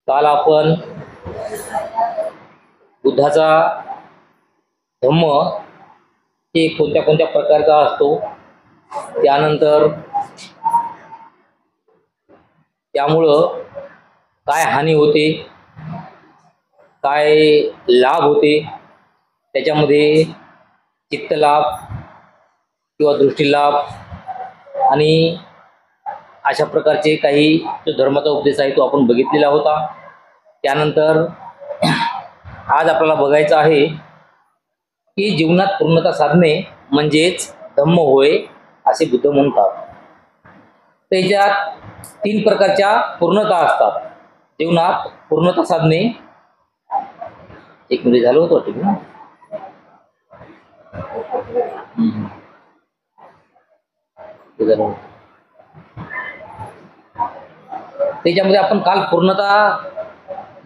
काल आपण बुद्धाचा धम्म हे कोणत्या कोणत्या प्रकारचा असतो, त्यानंतर त्यामुळं काय हानी होते, काय लाभ होते, त्याच्यामध्ये चित्तलाभ किंवा दृष्टीलाभ आणि अशा प्रकारचे काही जो धर्माचा उपदेश आहे तो आपण बघितलेला होता। त्यानंतर आज आपल्याला बघायचं आहे की जीवनात पूर्णता साधणे म्हणजेच धम्म होय असे बुद्ध म्हणतात। त्याच्यात 3 प्रकारच्या पूर्णता असतात जीवनात पूर्णता साधणे। एक मिनिट झालं होतं ठीक ना। त्याच्यामध्ये आपण काल पूर्णता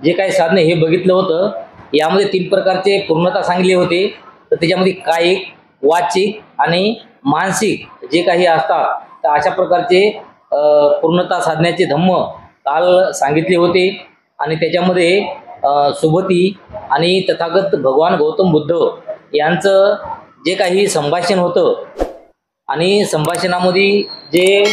जे काही साधने हे बघितलं होतं। यामध्ये 3 प्रकारचे पूर्णता सांगितले होते। तर त्याच्यामध्ये कायिक, वाचिक आणि मानसिक जे काही असतात, तर अशा प्रकारचे पूर्णता साधण्याचे धम्म काल सांगितले होते। आणि त्याच्यामध्ये सुबती आणि तथागत भगवान गौतम बुद्ध यांचं जे काही संभाषण होतं आणि संभाषणामध्ये जे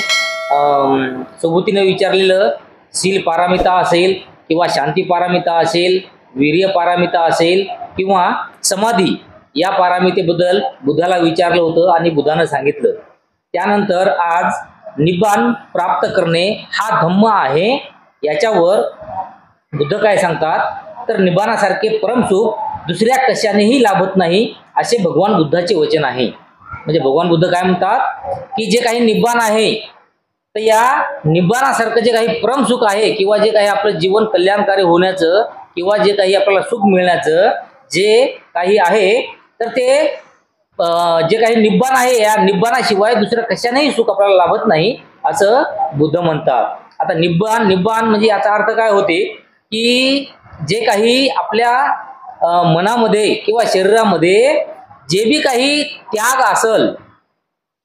सुबतीने विचारलेलं शील पारमिता असेल किंवा शांती पारमिता असेल, वीर्य पारमिता असेल किंवा समाधी या पारमितेबद्दल बुद्धाला विचारलं होतं आणि बुद्धानं सांगितलं। त्यानंतर आज निब्बाण प्राप्त करणे हा धम्म आहे, याच्यावर बुद्ध काय सांगतात तर निब्बाणासारखे परमसुख दुसऱ्या कशानेही लाभत नाही असे भगवान बुद्धाचे वचन आहे। म्हणजे भगवान बुद्ध काय म्हणतात की जे काही निब्बाण आहे, तर या निब्बाणासारखं जे काही परमसुख आहे किंवा जे काही आपलं जीवन कल्याणकारी होण्याचं किंवा जे काही आपल्याला सुख मिळण्याचं जे काही आहे, तर ते जे काही निब्बाण आहे या निब्बाणाशिवाय दुसऱ्या कशानेही सुख आपल्याला लाभत नाही असं बुद्ध म्हणतात। आता निब्बाण म्हणजे याचा अर्थ काय होते की जे काही आपल्या मनामध्ये किंवा शरीरामध्ये जे बी काही त्याग असेल,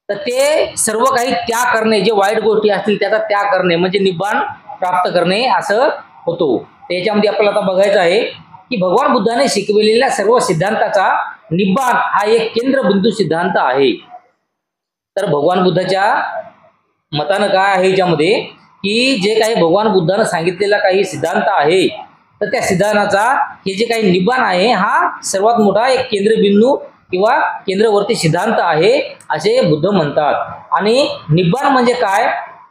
तर ते सर्व काही त्याग करणे, जे वाईट गोष्टी असतील त्याचा त्याग करणे म्हणजे निब्बाण प्राप्त करणे असं होतो। त्याच्यामध्ये आपल्याला आता बघायचं आहे की भगवान बुद्धाने शिकविलेल्या सर्व सिद्धांताचा निब्बाण हा एक केंद्रबिंदू सिद्धांत आहे। तर भगवान बुद्धाच्या मतानं काय आहे याच्यामध्ये की जे काही भगवान बुद्धानं सांगितलेला काही सिद्धांत आहे, तर त्या सिद्धांताचा हे जे काही निब्बाण आहे हा सर्वात मोठा एक केंद्रबिंदू किंवा केंद्रवर्ती सिद्धांत आहे असे बुद्ध म्हणतात। आणि निब्बाण म्हणजे काय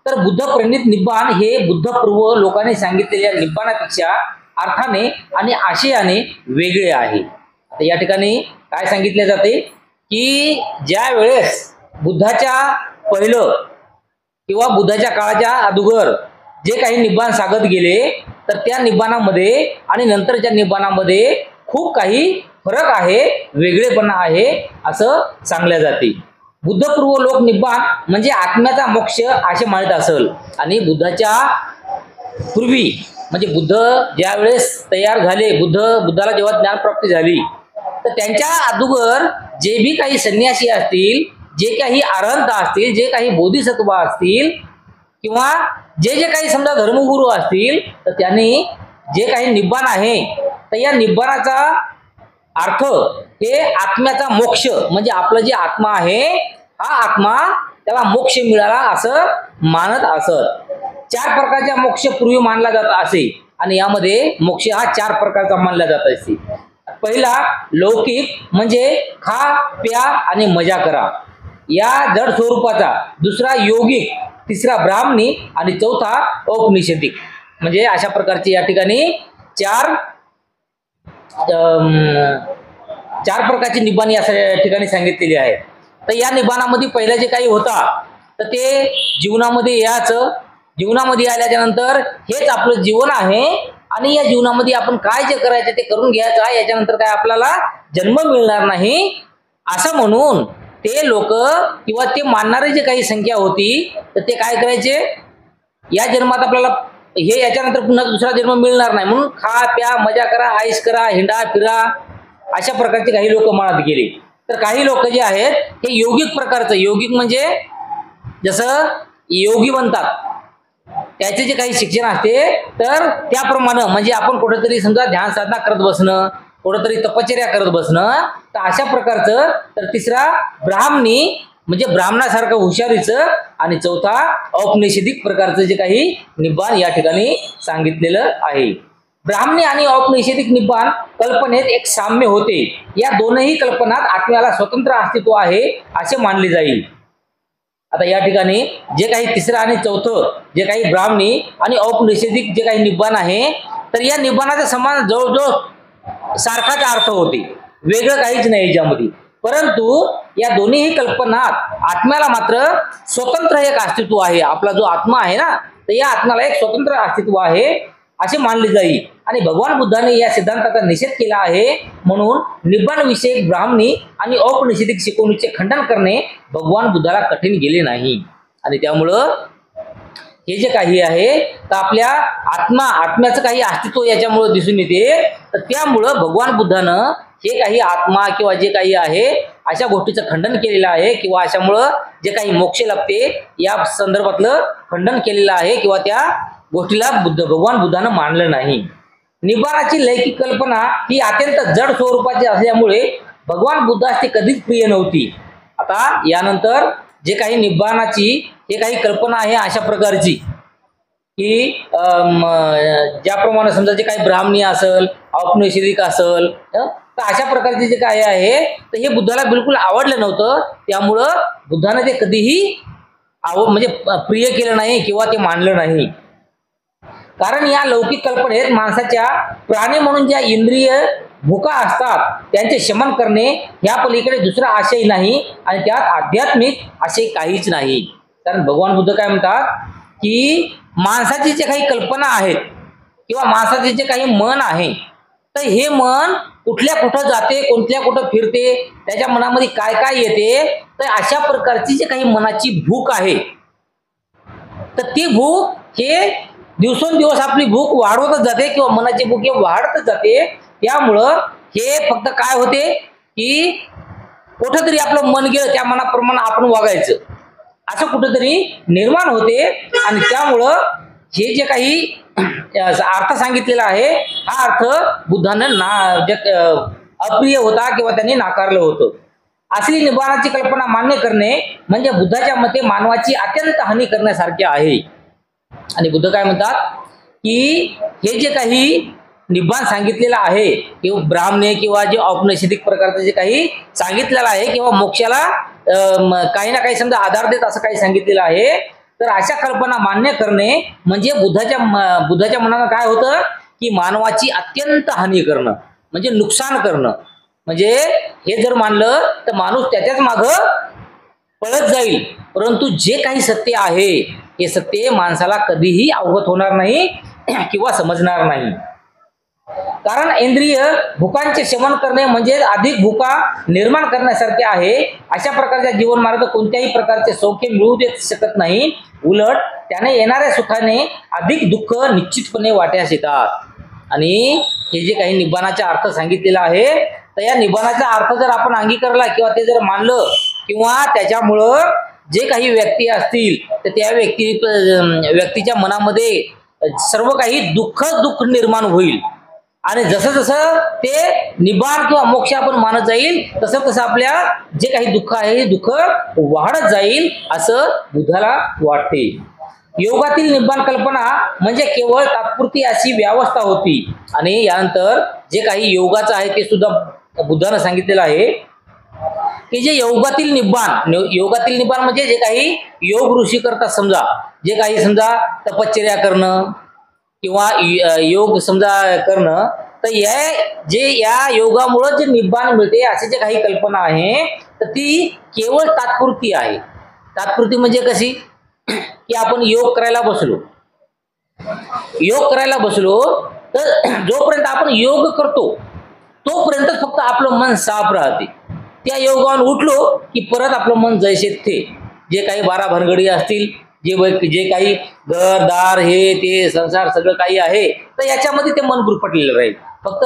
तर बुद्ध प्रणित निब्बाण हे बुद्धपूर्व लोकांनी सांगितलेल्या निब्बाणापेक्षा अर्थाने आणि आशयाने वेगळे आहे। आता या ठिकाणी काय सांगितले जाते की ज्या वेळेस बुद्धाच्या पहिलं किंवा बुद्धाच्या काळाच्या अगोदर जे काही निब्बाण सांगत गेले, तर त्या निब्बाणामध्ये आणि नंतरच्या निब्बाणामध्ये खूप काही फरक आहे, वेगळेपणा आहे असं सांगले जाते। बुद्धपूर्व लोक निब्बाण म्हणजे आत्म्याचा मोक्ष असे मानत असेल आणि बुद्धाच्या पूर्वी म्हणजे बुद्ध ज्या वेळेस तयार झाले, बुद्धाला जेव्हा ज्ञानप्राप्ती झाली, तर त्यांच्या अगोदर जे भी काही संन्यासी असतील, जे काही अरहंत असतील, जे काही बोधिसत्व असतील किंवा जे काही समजा धर्मगुरू असतील, तर त्यांनी जे काही निब्बाण आहे, तर या निब्बाणाचा अर्थ हे आत्म्याचा मोक्ष म्हणजे आपलं जे आत्मा आहे हा आत्मा त्याला मोक्ष मिळाला असं मानत असत। 4 प्रकारचा मोक्ष पूर्वी मानला जात असे आणि यामध्ये मोक्ष हा 4 प्रकारचा मानला जात असे। पहिला लौकिक म्हणजे खा प्या आणि मजा करा या जड स्वरूपाचा, दुसरा योगिक, तिसरा ब्राह्मणी आणि चौथा औपनिषदिक। म्हणजे अशा प्रकारचे या ठिकाणी 4 प्रकारची निब्बाण या ठिकाणी सांगितलेली आहे। तर या निब्बाणामध्ये पहिलं जे काही होता तर ते जीवनामध्ये याचं, जीवनामध्ये आल्याच्या नंतर हेच आपलं जीवन आहे आणि या जीवनामध्ये आपण काय जे करायचं ते करून घ्यायचं आहे, याच्यानंतर काय आपल्याला जन्म मिळणार नाही असं म्हणून ते लोक किंवा ते मानणारे जे काही संख्या होती, तर ते काय करायचे, या जन्मात आपल्याला हे याच्यानंतर पुन्हा दुसरा जन्म मिळणार नाही म्हणून खा प्या मजा करा, ऐश करा, हिंडा फिरा अशा प्रकारचे काही लोक म्हणत गेले। तर काही लोक जे आहेत हे योगिक प्रकारचं, योगिक म्हणजे जसं योगी बनतात, त्याचे जे काही शिक्षण असते तर त्याप्रमाणे म्हणजे आपण कुठेतरी समजा ध्यान साधना करत बसणं, कुठेतरी तपश्चर्या करत बसणं, तर अशा प्रकारचं. तर तिसरा ब्राह्मणी म्हणजे ब्राह्मणासारखं हुशारीचं, आणि चौथा औपनिषदिक प्रकारचं जे काही निब्बाण या ठिकाणी सांगितलेलं आहे. ब्राह्मणी आणि औपनिषदिक निब्बाण कल्पनेत एक साम्य होते. या दोनही कल्पनात आत्म्याला स्वतंत्र अस्तित्व आहे असे मानले जाईल. आता या ठिकाणी जे काही तिसरं आणि चौथं जे काही ब्राह्मणी आणि औपनिषदिक जे काही निब्बाण आहे, तर या निब्बाणाचा समान जवळजवळ सारखाच अर्थ होते, वेगळं काहीच नाही याच्यामध्ये. परंतु या दोन्ही कल्पनात आत्म्याला मात्र स्वतंत्र एक अस्तित्व आहे. आपला जो आत्मा आहे ना, तर या आत्म्याला एक स्वतंत्र अस्तित्व आहे असे मानले जाईल. आणि भगवान बुद्धाने या सिद्धांताचा निषेध केला आहे. म्हणून निब्बाण विषयक ब्राह्मणी आणि औपनिषदिक शिकवणीचे खंडन करणे भगवान बुद्धाला कठीण गेले नाही. आणि त्यामुळं हे जे काही आहे तर आपल्या आत्म्याचं काही अस्तित्व याच्यामुळे दिसून येते. तर त्यामुळं भगवान बुद्धानं हे काही आत्मा किंवा जे काही आहे अशा गोष्टीचं खंडन केलेलं आहे, किंवा अशामुळं जे काही मोक्ष लाभते या संदर्भातलं खंडन केलेलं आहे, किंवा त्या गोष्टीला भगवान बुद्धानं मानलं नाही. निब्बाणाची लौकिक कल्पना ही अत्यंत जड स्वरूपाची असल्यामुळे भगवान बुद्धास ती कधीच प्रिय नव्हती. आता यानंतर जे काही निब्बाणाची जे काही कल्पना आहे अशा प्रकारची की ज्याप्रमाणे समजा जे काही ब्राह्मणी असेल, औपनिषदिक असेल, तर अशा प्रकारचे जे काही आहे तर हे बुद्धाला बिलकुल आवडलं नव्हतं. त्यामुळं बुद्धाने ते कधीही म्हणजे प्रिय केलं नाही किंवा ते मानलं नाही. कारण या लौकिक कल्पनेत माणसाच्या प्राणी म्हणून ज्या इंद्रिय भूका असतात त्यांचे शमन करणे या पलीकडे दुसरा आशय नाही, आणि त्यात आध्यात्मिक आशय काहीच नाही. कारण भगवान बुद्ध काय म्हणतात की माणसाची जे काही कल्पना आहेत किंवा माणसाचे जे काही मन आहे, तर हे मन कुठल्या कुठं जाते, कोणत्या कुठं फिरते, त्याच्या मनामध्ये काय काय येते, तर अशा प्रकारची जे काही मनाची भूक आहे, तर ती भूक हे दिवसेंदिवस आपली भूक वाढवतच जाते किंवा मनाची भूक हे वाढतच जाते. त्यामुळं हे फक्त काय होते की कुठंतरी आपलं मन गेलं त्या मनाप्रमाणे आपण वागायचं असं कुठंतरी निर्माण होते. आणि त्यामुळं हे जे काही अर्थ सांगितलेला आहे हा अर्थ बुद्धानं अप्रिय होता किंवा त्यांनी नाकारलं होतं. असली निब्बाणाची कल्पना मान्य करणे म्हणजे बुद्धाच्या मते मानवाची अत्यंत हानी करण्यासारखे आहे. आणि बुद्ध काय म्हणतात की हे जे काही निब्बाण सांगितलेलं आहे किंवा ब्राह्मणे किंवा जे औपनिषदिक प्रकारचं जे काही सांगितलेलं आहे किंवा मोक्षाला काही ना काही समजा आधार देत असं काही सांगितलेलं आहे, तर अशा कल्पना मान्य करणे म्हणजे बुद्धाच्या मनाला काय होतं की मानवाची अत्यंत हानी करणं म्हणजे नुकसान करणं. म्हणजे हे जर मानलं तर माणूस त्याच्याच मागं पळत जाईल. परंतु जे काही सत्य आहे हे सत्य माणसाला कधीही अवगत होणार नाही किंवा समजणार नाही. कारण इंद्रिय भूकांचे शमन करणे म्हणजे अधिक भूका निर्माण करण्यासारखे आहे. अशा प्रकारचा जीवन मार्ग कोणत्याही प्रकारचे सौख्य मिळू देत शकत नाही. उलट त्याने येणाऱ्या सुखाने अधिक दुःख निश्चितपणे वाट्यास येतात. आणि हे जे काही निब्बाणाचा अर्थ सांगितलेला आहे तर या निब्बाणाचा अर्थ जर आपण अंगीकारला किंवा ते जर मानलं किंवा त्याच्यामुळं जे काही व्यक्ती असतील तर त्या व्यक्तीच्या मनामध्ये सर्व काही दुःख निर्माण होईल. आणि जसं जसं ते निब्बाण किंवा मोक्ष आपण मानत जाईल तसं तसं आपल्या जे काही दुःख आहे हे दुःख वाढत जाईल असं बुद्धाला वाटते. योगातील निब्बाण कल्पना म्हणजे केवळ तात्पुरती अशी व्यवस्था होती. आणि यानंतर जे काही योगाचं आहे ते सुद्धा बुद्धानं सांगितलेलं आहे की जे योगातील निब्बाण म्हणजे जे काही योग ऋषी करतात, समजा जे काही समजा तपश्चर्या करणं किंवा योग समजा करणं, तर या योगामुळे जे निब्बाण मिळते असे जे काही कल्पना आहे तर ती केवळ तात्पुरती आहे. तात्पुरती म्हणजे कशी की आपण योग करायला बसलो तर जोपर्यंत आपण योग करतो तोपर्यंत फक्त आपलं मन साफ राहते. त्या योगावर उठलो की परत आपलं मन जैसे थे जे काही 12 भानगडी असतील, जे काही घरदार हे ते संसार सगळं काही आहे तर याच्यामध्ये ते मन गुरफटलेलं राहील. फक्त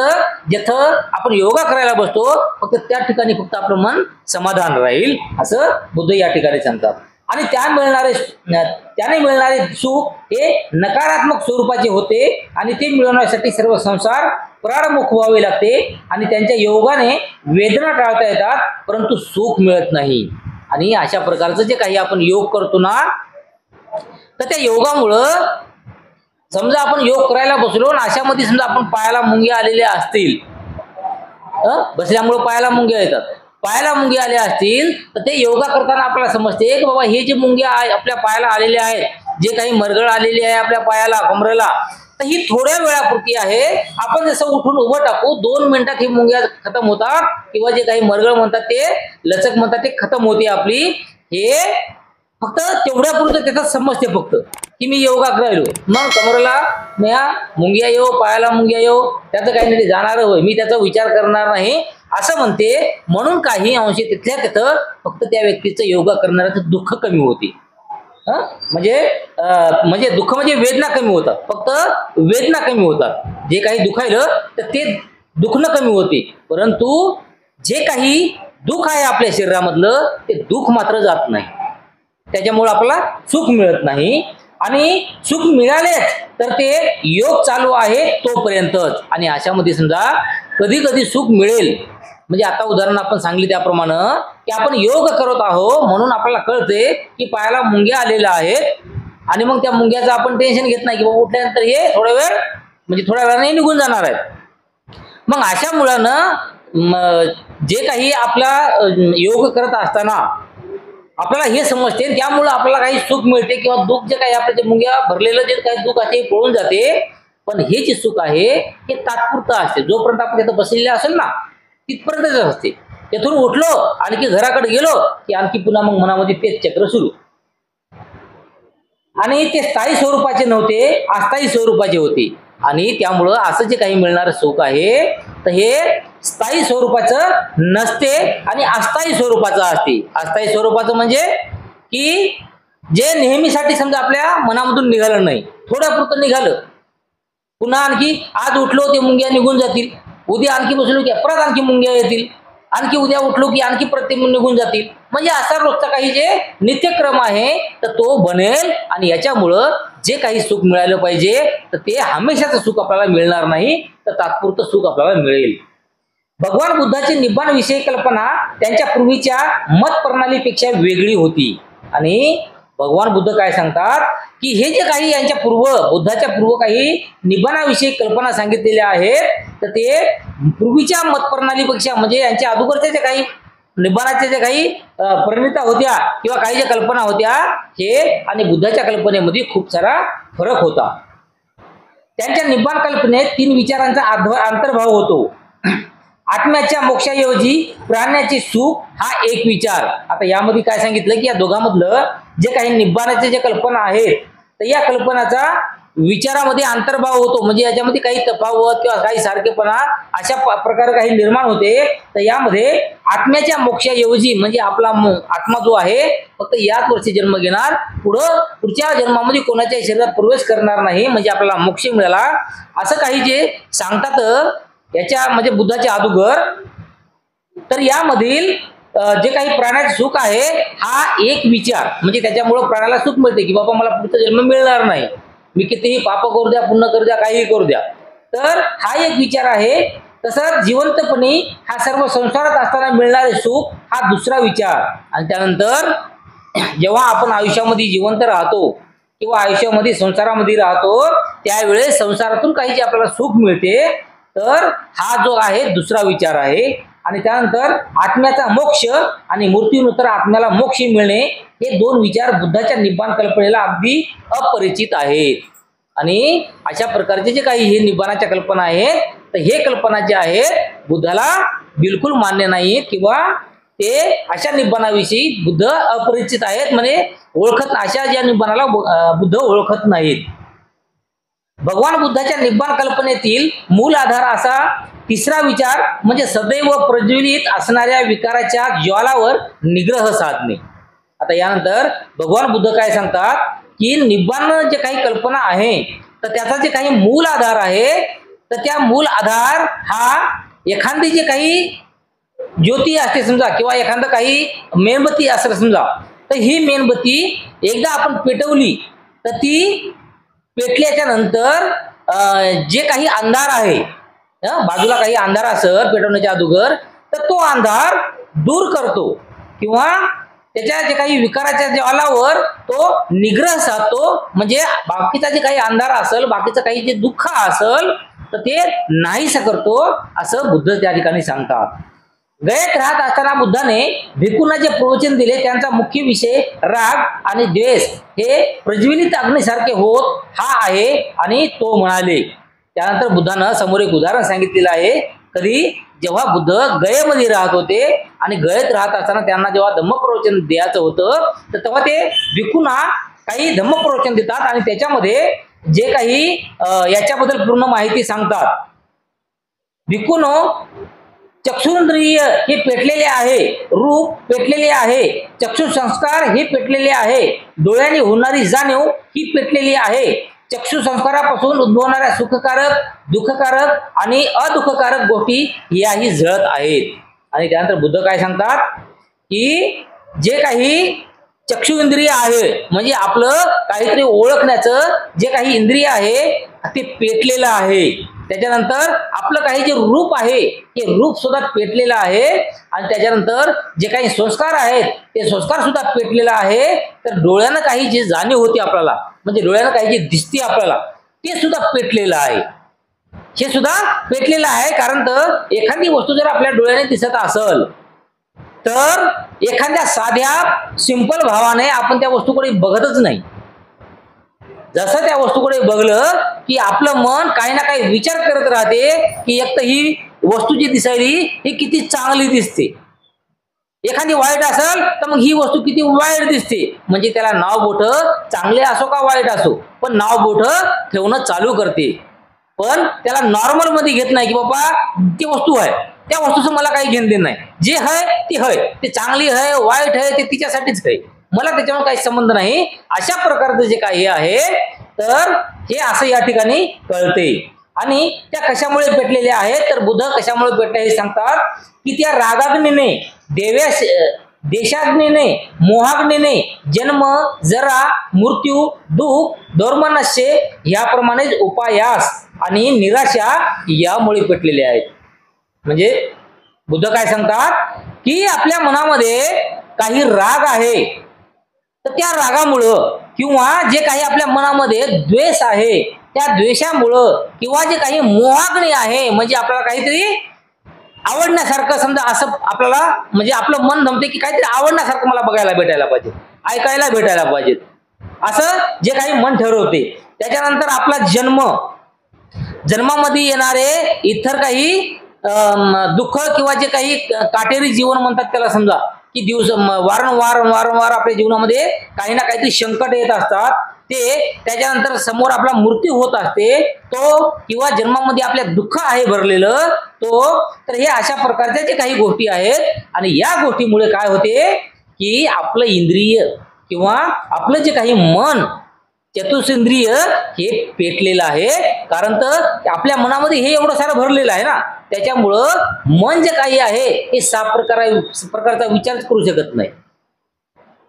जिथं आपण योगा करायला बसतो फक्त त्या ठिकाणी फक्त आपलं मन समाधान राहील असं बुद्ध या ठिकाणी सांगतात. आणि त्याने मिळणारे सुख हे नकारात्मक स्वरूपाचे होते आणि ते मिळवण्यासाठी सर्व संसार प्राणमुख व्हावे लागते आणि त्यांच्या योगाने वेदना टाळता येतात परंतु सुख मिळत नाही। आणि अशा प्रकारचं जे काही आपण योग करतो ना तर त्या योगामुळं समजा आपण योग करायला बसलो आणि अशामध्ये समजा आपण पायाला मुंग्या आलेल्या असतील, बसल्यामुळं पायाला मुंग्या येतात, पायाला मुंग्या आल्या असतील तर ते योगा करताना आपल्याला समजते की बाबा हे जे मुंग्या आपल्या पायाला आलेल्या आहेत, जे काही मरगळ आलेली आहे आपल्या पायाला कमरेला, तर ही थोड्या वेळापुरती आहे। आपण जसं उठून उभं टाकू 2 मिनिटात ही मुंग्या खतम होतात किंवा जे काही मरगळ म्हणतात ते लचक म्हणतात ते खतम होते आपली। हे फक्त तेवढ्यापुरतं त्याचा समजते फक्त की मी योगा करायलो, मग कमरेला मुंग्या येऊ पायाला मुंग्या येऊ त्याचं काही नाही जाणार होय, मी त्याचा विचार करणार नाही असं म्हणते। म्हणून काही अंशी तिथल्या तिथं फक्त त्या व्यक्तीचं योगा करणाऱ्याचं दुःख कमी होते। म्हणजे दुःख म्हणजे वेदना कमी होतात, फक्त वेदना कमी होतात। जे काही दुखायलं तर ते दुखणं कमी होते, परंतु जे काही दुःख आहे आपल्या शरीरामधलं ते दुःख मात्र जात नाही, त्याच्यामुळे आपल्याला सुख मिळत नाही। आणि सुख मिळालेच तर ते योग चालू आहे तोपर्यंतच। आणि अशामध्ये समजा कधी कधी सुख मिळेल, म्हणजे आता उदाहरण आपण सांगली त्याप्रमाणे की आपण योग करत आहोत म्हणून आपल्याला कळते की पायाला मुंग्या आलेल्या आहेत आणि मग त्या मुंग्याचं आपण टेन्शन घेत नाही की बाबा उठल्यानंतर हे थोडा वेळ म्हणजे थोड्या वेळाने निघून जाणार आहेत। मग अशा मुलानं जे काही आपला योग करत असताना आपल्याला हे समजते त्यामुळे आपल्याला काही सुख मिळते किंवा दुःख जे काही आपल्या मुंग्या भरलेलं जे काही दुःख आहे ते पळून जाते। पण हे जे सुख आहे हे तात्पुरतं असते, जोपर्यंत आपण तिथं बसलेले असेल ना तिथपर्यंतच असते। तिथून उठलो आणखी घराकडे गेलो की आणखी पुन्हा मग मनामध्ये तेच चक्र सुरू। आणि ते स्थायी स्वरूपाचे नव्हते, अस्थायी स्वरूपाचे होते। आणि त्यामुळं असं जे काही मिळणारं सुख आहे तर हे स्थायी स्वरूपाचं नसते आणि अस्थायी स्वरूपाचं असते। अस्थायी स्वरूपाचं म्हणजे की जे नेहमीसाठी समजा आपल्या मनामधून निघालं नाही, थोड्यापुरतं निघालं, पुन्हा आणखी आज उठलो ते मुंग्या निघून जातील, उद्या आणखी बसलो की परत आणखी मुंग्या येतील, आणखी उद्या उठलो की आणखी प्रत्येक निघून जातील। म्हणजे असा रोजचा काही जे नित्यक्रम आहे तर तो बनेल। आणि याच्यामुळं जे काही सुख मिळालं पाहिजे तर ते हमेशाचं सुख आपल्याला मिळणार नाही, तर तात्पुरतं सुख आपल्याला मिळेल। भगवान बुद्धाची निब्बाण विषयी कल्पना त्यांच्या पूर्वीच्या मत प्रणालीपेक्षा वेगळी होती। आणि भगवान बुद्ध काय सांगतात की हे जे काही यांच्या बुद्धाच्या पूर्व काही निब्बाणाविषयी कल्पना सांगितलेल्या आहेत तर ते पूर्वीच्या मत प्रणालीपेक्षा म्हणजे यांच्या अगोदरच्या जे काही निब्बाणाच्या जे काही परिणिता होत्या किंवा काही ज्या कल्पना होत्या हे आणि बुद्धाच्या कल्पनेमध्ये खूप सारा फरक होता। त्यांच्या निब्बाण कल्पनेत 3 विचारांचा अंतर्भाव होतो। आत्म्याच्या मोक्षाऐवजी प्राण्याचे सुख हा एक विचार। आता यामध्ये काय सांगितलं की या दोघांमधलं जे काही निब्बाणाचे जे कल्पना आहेत तर या कल्पनाचा विचारामध्ये अंतर्भाव होतो, म्हणजे याच्यामध्ये काही तफावत किंवा काही सारखेपणा अशा प्रकारे काही निर्माण होते। तर यामध्ये आत्म्याच्या मोक्षाऐवजी म्हणजे आपला आत्मा जो आहे फक्त याच वर्षी जन्म घेणार, पुढच्या जन्मामध्ये कोणाच्या शरीरात प्रवेश करणार नाही, म्हणजे आपल्याला मोक्ष मिळाला असं काही जे सांगतात याच्या म्हणजे बुद्धाच्या अगोदर। तर यामधील जे काही प्राण्याचे सुख आहे हा एक विचार, म्हणजे त्याच्यामुळे प्राण्याला सुख मिळते की बाबा मला पुढचा जन्म मिळणार नाही, मी कितीही पाप करू द्या पुण्य करू द्या काहीही करू द्या, तर हा एक विचार आहे। तसंच जिवंतपणी हा सर्व संसारात असताना मिळणारे सुख हा दुसरा विचार। आणि त्यानंतर जेव्हा आपण आयुष्यामध्ये जिवंत राहतो किंवा आयुष्यामध्ये संसारामध्ये राहतो त्यावेळेस संसारातून काही जे आपल्याला सुख मिळते तर हा जो आहे दुसरा विचार आहे। आणि त्यानंतर आत्म्याचा मोक्ष आणि मृत्यूनंतर आत्म्याला मोक्ष मिळणे हे 2 विचार बुद्धाच्या निब्बाण कल्पनेला अगदी अपरिचित आहेत। आणि अशा प्रकारचे जे काही हे निब्बाणाच्या कल्पना आहेत तर हे कल्पना जे आहेत बुद्धाला बिलकुल मान्य नाहीत किंवा ते अशा निब्बाणाविषयी बुद्ध अपरिचित आहेत, म्हणजे ओळखत अशा ज्या निब्बाणाला बुद्ध ओळखत नाहीत। भगवान बुद्धाच्या निब्बाण कल्पनेतील मूल आधार असा तिसरा विचार म्हणजे सदैव प्रज्वलित असणाऱ्या विकाराच्या ज्वालावर निग्रह साधणे। आता यानंतर भगवान बुद्ध काय सांगतात की निब्बाण जे काही कल्पना आहे तर त्याचा जे काही मूल आधार आहे तर त्या मूल आधार हा एखादी जे काही ज्योती असते समजा किंवा एखादं काही मेणबत्ती असेल समजा, तर ही मेणबत्ती एकदा आपण पेटवली तर ती पेटल्याच्या नंतर जे काही अंधार आहे, बाजूला काही अंधार असेल पेटवण्याच्या अगोदर, तर तो अंधार दूर करतो किंवा त्याच्या जे काही विकाराच्या ज्वालावर तो निग्रह साधतो. म्हणजे बाकीचा जे काही अंधार असेल, बाकीचं काही जे दुःख असेल तर ते नाहीस करतो, असं बुद्ध त्या ठिकाणी सांगतात. गयेत राहत असताना बुद्धाने भिक्खूंना जे प्रवचन दिले त्यांचा मुख्य विषय राग आणि द्वेष हे प्रज्वलित अग्नीसारखे होत हा आहे. आणि तो म्हणाले, त्यानंतर बुद्धानं समोर एक उदाहरण सांगितलेलं आहे. कधी जेव्हा बुद्ध गयेमध्ये राहत होते आणि गयेत राहत असताना त्यांना जेव्हा धम्मप्रवचन द्यायचं होतं तर तेव्हा ते भिक्खूंना काही धम्मप्रवचन देतात आणि त्याच्यामध्ये जे काही याच्याबद्दल पूर्ण माहिती सांगतात. भिक्खूंनो, चक्षुंद्रिय हे पेटलेले आहे, रूप पेटलेले आहे, चक्षु संस्कार हे पेटलेले आहे, डोळ्याने होणारी जाणीव ही पेटलेली आहे. चक्षु संस्कारापासून उद्भवणाऱ्या सुखकारक, दुःखकारक आणि अदुःखकारक गोष्टी याही जळत आहेत. आणि त्यानंतर बुद्ध काय सांगतात की जे काही चक्षु इंद्रिय आहे म्हणजे आपलं काहीतरी ओळखण्याचं जे काही इंद्रिय आहे ते पेटलेलं आहे. त्याच्यानंतर आपलं काही जे रूप आहे ते रूप सुद्धा पेटलेलं आहे. आणि त्याच्यानंतर जे काही संस्कार आहेत ते संस्कार सुद्धा पेटलेलं आहे. तर डोळ्यानं काही जे जाणीव होती आपल्याला, म्हणजे डोळ्यानं काही जे दिसते आपल्याला, ते सुद्धा पेटलेलं आहे. हे सुद्धा पेटलेलं आहे. कारण तर एखादी वस्तू जर आपल्या डोळ्याने दिसत असेल तर एखाद्या साध्या सिंपल भावाने आपण त्या वस्तूकडे बघतच नाही. जसं त्या वस्तूकडे बघलं की आपलं मन काही ना काही विचार करत राहते की एक तर ही वस्तू जी दिसायली ही किती चांगली दिसते, एखादी वाईट असेल तर मग ही वस्तू किती वाईट दिसते. म्हणजे त्याला नाव बोट चांगले असो का वाईट असो, पण नाव बोट ठेवणं चालू करते. पण त्याला नॉर्मल मध्ये घेत नाही की बाबा ती वस्तू आहे, त्या वस्तूचं मला काही घेणं देणं नाही, जे आहे ती आहे, ते चांगली आहे वाईट आहे ते तिच्यासाठीच आहे, मला त्याच्यावर काही संबंध नाही. अशा प्रकारचं जे काही आहे तर हे असं या ठिकाणी कळते. आणि त्या कशामुळे पेटलेल्या आहेत तर बुद्ध कशामुळे पेटले हे सांगतात की त्या रागाग्नीने, देशाग्नीने, मोहाग्नीने जन्म, जरा, मृत्यू, दुःख, दोर्मनस्य याप्रमाणेच उपायास आणि निराशा यामुळे पेटलेले आहेत. म्हणजे बुद्ध काय सांगतात की आपल्या मनामध्ये काही राग आहे तर त्या रागामुळं किंवा जे काही आपल्या मनामध्ये द्वेष आहे त्या द्वेषामुळं किंवा जे काही मोहाग्नी आहे म्हणजे आपल्याला काहीतरी आवडण्यासारखं, समजा असं आपल्याला म्हणजे आपलं मन जमते की काहीतरी आवडण्यासारखं मला बघायला भेटायला पाहिजे, ऐकायला भेटायला पाहिजे, असं जे काही मन ठरवते. त्याच्यानंतर आपला जन्मामध्ये येणारे इतर काही दुःख किंवा जे काही काटेरी जीवन म्हणतात त्याला, समजा की वारंवार आपल्या जीवनामध्ये काही ना काहीतरी संकट येत असतात, ते त्याच्यानंतर समोर आपला मृत्यू होत असते तो, किंवा जन्मामध्ये आपल्या दुःख आहे भरलेलं तो. तर हे अशा प्रकारच्या जे काही गोष्टी आहेत आणि या गोष्टीमुळे काय होते की आपलं इंद्रिय किंवा आपलं जे काही मन चतुर्सेंद्रिय हे पेटलेलं आहे. कारण तर आपल्या मनामध्ये हे एवढं सारं भरलेलं आहे ना, त्याच्यामुळं मन जे काही आहे हे साफ प्रकारचा विचारच करू शकत नाही.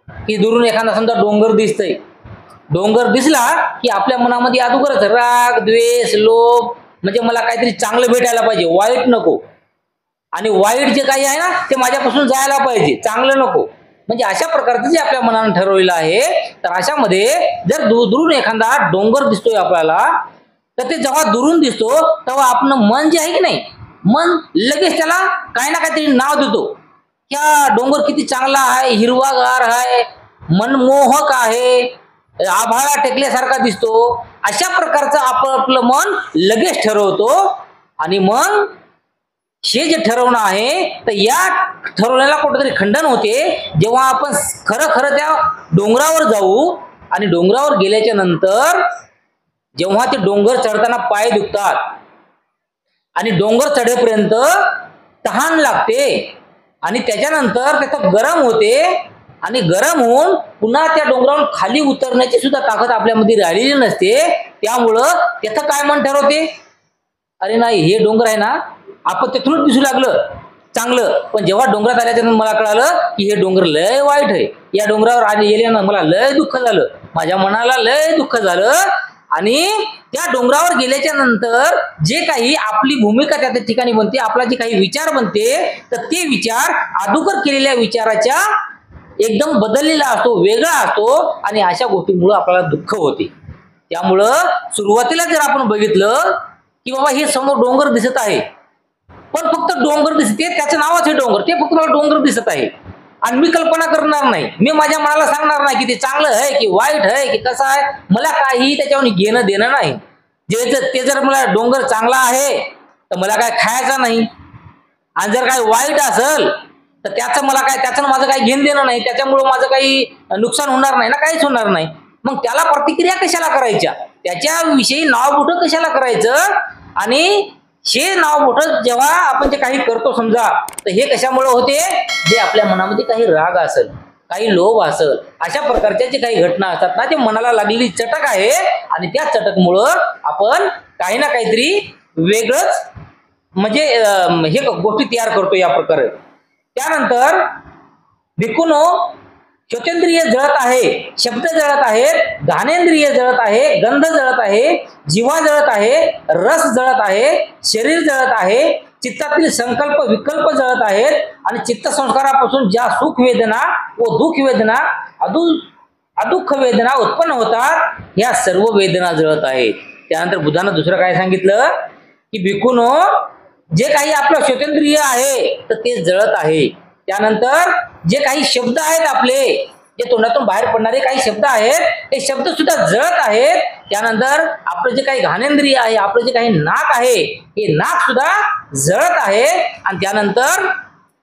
की दुरून एखादा समजा डोंगर दिसतंय, डोंगर दिसला की आपल्या मनामध्ये अगोदरच राग, द्वेष, लोभ, म्हणजे मला काहीतरी चांगलं भेटायला पाहिजे, वाईट नको, आणि वाईट जे काही आहे ना ते माझ्यापासून जायला पाहिजे, चांगलं नको. म्हणजे अशा प्रकारचं जे आपल्या मनानं ठरवलेलं आहे. तर अशामध्ये जर दुरून एखादा डोंगर दिसतोय आपल्याला, तर ते जेव्हा दुरून दिसतो तेव्हा आपलं मन जे आहे की नाही, मन लगेच त्याला काही ना काहीतरी नाव देतो. क्या डोंगर किती चांगला आहे, हिरवागार आहे, मनमोहक आहे, आभाळा टेकल्यासारखा दिसतो. अशा प्रकारचं आपलं मन लगेच ठरवतो. आणि मग हे जे ठरवणं आहे तर या ठरवण्याला कुठेतरी खंडन होते जेव्हा आपण खरं त्या डोंगरावर जाऊ. आणि डोंगरावर गेल्याच्या नंतर जेव्हा ते डोंगर चढताना पाय दुखतात आणि डोंगर चढेपर्यंत तहान लागते आणि त्याच्यानंतर त्याचं गरम होते आणि गरम होऊन पुन्हा त्या डोंगरावरून खाली उतरण्याची सुद्धा ताकद आपल्यामध्ये राहिलेली नसते. त्यामुळं त्याचं काय मन ठरवते, अरे नाही हे डोंगर आहे ना, आपण तिथूनच दिसू लागलं चांगलं, पण जेव्हा डोंगरात आल्याच्यानंतर मला कळालं की हे डोंगर लय वाईट आहे. या डोंगरावर आले गेल्यानं मला लय दुःख झालं, माझ्या मनाला लय दुःख झालं. आणि त्या डोंगरावर गेल्याच्या नंतर जे काही आपली भूमिका त्या ठिकाणी बनते, आपला जे काही विचार बनते, तर ते विचार अगोदर केलेल्या विचाराच्या एकदम बदललेला असतो, वेगळा असतो. आणि अशा गोष्टीमुळे आपल्याला दुःख होते. त्यामुळं सुरुवातीला जर आपण बघितलं की बाबा हे समोर डोंगर दिसत आहे, पण फक्त डोंगर दिसते, त्याचं नावच हे डोंगर, ते फक्त मला डोंगर दिसत आहे. आणि मी कल्पना करणार नाही, मी माझ्या मनाला सांगणार नाही की ते चांगलं आहे की वाईट आहे की कसं आहे, मला काही त्याच्यावर घेणं देणं नाही. ते जर मला डोंगर चांगला आहे तर मला काय खायचं नाही, आणि जर काय वाईट असेल तर त्याचं माझं काही घेणं देणं नाही, त्याच्यामुळे माझं काही नुकसान होणार नाही ना, काहीच होणार नाही. मग त्याला प्रतिक्रिया कशाला करायच्या, त्याच्याविषयी नाव मोठं कशाला करायचं. आणि हे नाव मोठं जेव्हा आपण जे काही करतो समजा, तर हे कशामुळे होते, जे आपल्या मनामध्ये काही राग असेल, काही लोभ असेल, अशा प्रकारच्या जे काही घटना असतात ना, ते मनाला लागलेली चटक आहे. आणि त्या चटकमुळं आपण काही ना काहीतरी वेगळंच म्हणजे हे गोष्टी तयार करतो या प्रकारे. त्यानंतर भिक्खूंनो, श्रोतेंद्रिय जळत आहे, शब्द जळत आहेत, घाणेंद्रिय जळत आहे, गंध जळत आहे, जीवा जळत आहे, रस जळत आहे, शरीर जळत आहे, चित्तातील संकल्प विकल्प जळत आहेत. आणि चित्त संस्कारापासून ज्या सुख वेदना व दुःख वेदना अदुःख वेदना उत्पन्न होतात, या सर्व वेदना जळत आहेत. त्यानंतर बुद्धानं दुसरं काय सांगितलं की भिक्खूंनो, जे काही आपलं श्रोतेंद्रिय आहे तर ते जळत आहे. त्यानंतर जे काही शब्द आहेत आपले, जे तोंडातून बाहेर पडणारे काही शब्द आहेत, ते शब्द सुद्धा जळत आहेत. त्यानंतर आपलं जे काही घाणेंद्रिय आहे, आपलं जे काही नाक आहे, हे नाक सुद्धा जळत आहे. आणि त्यानंतर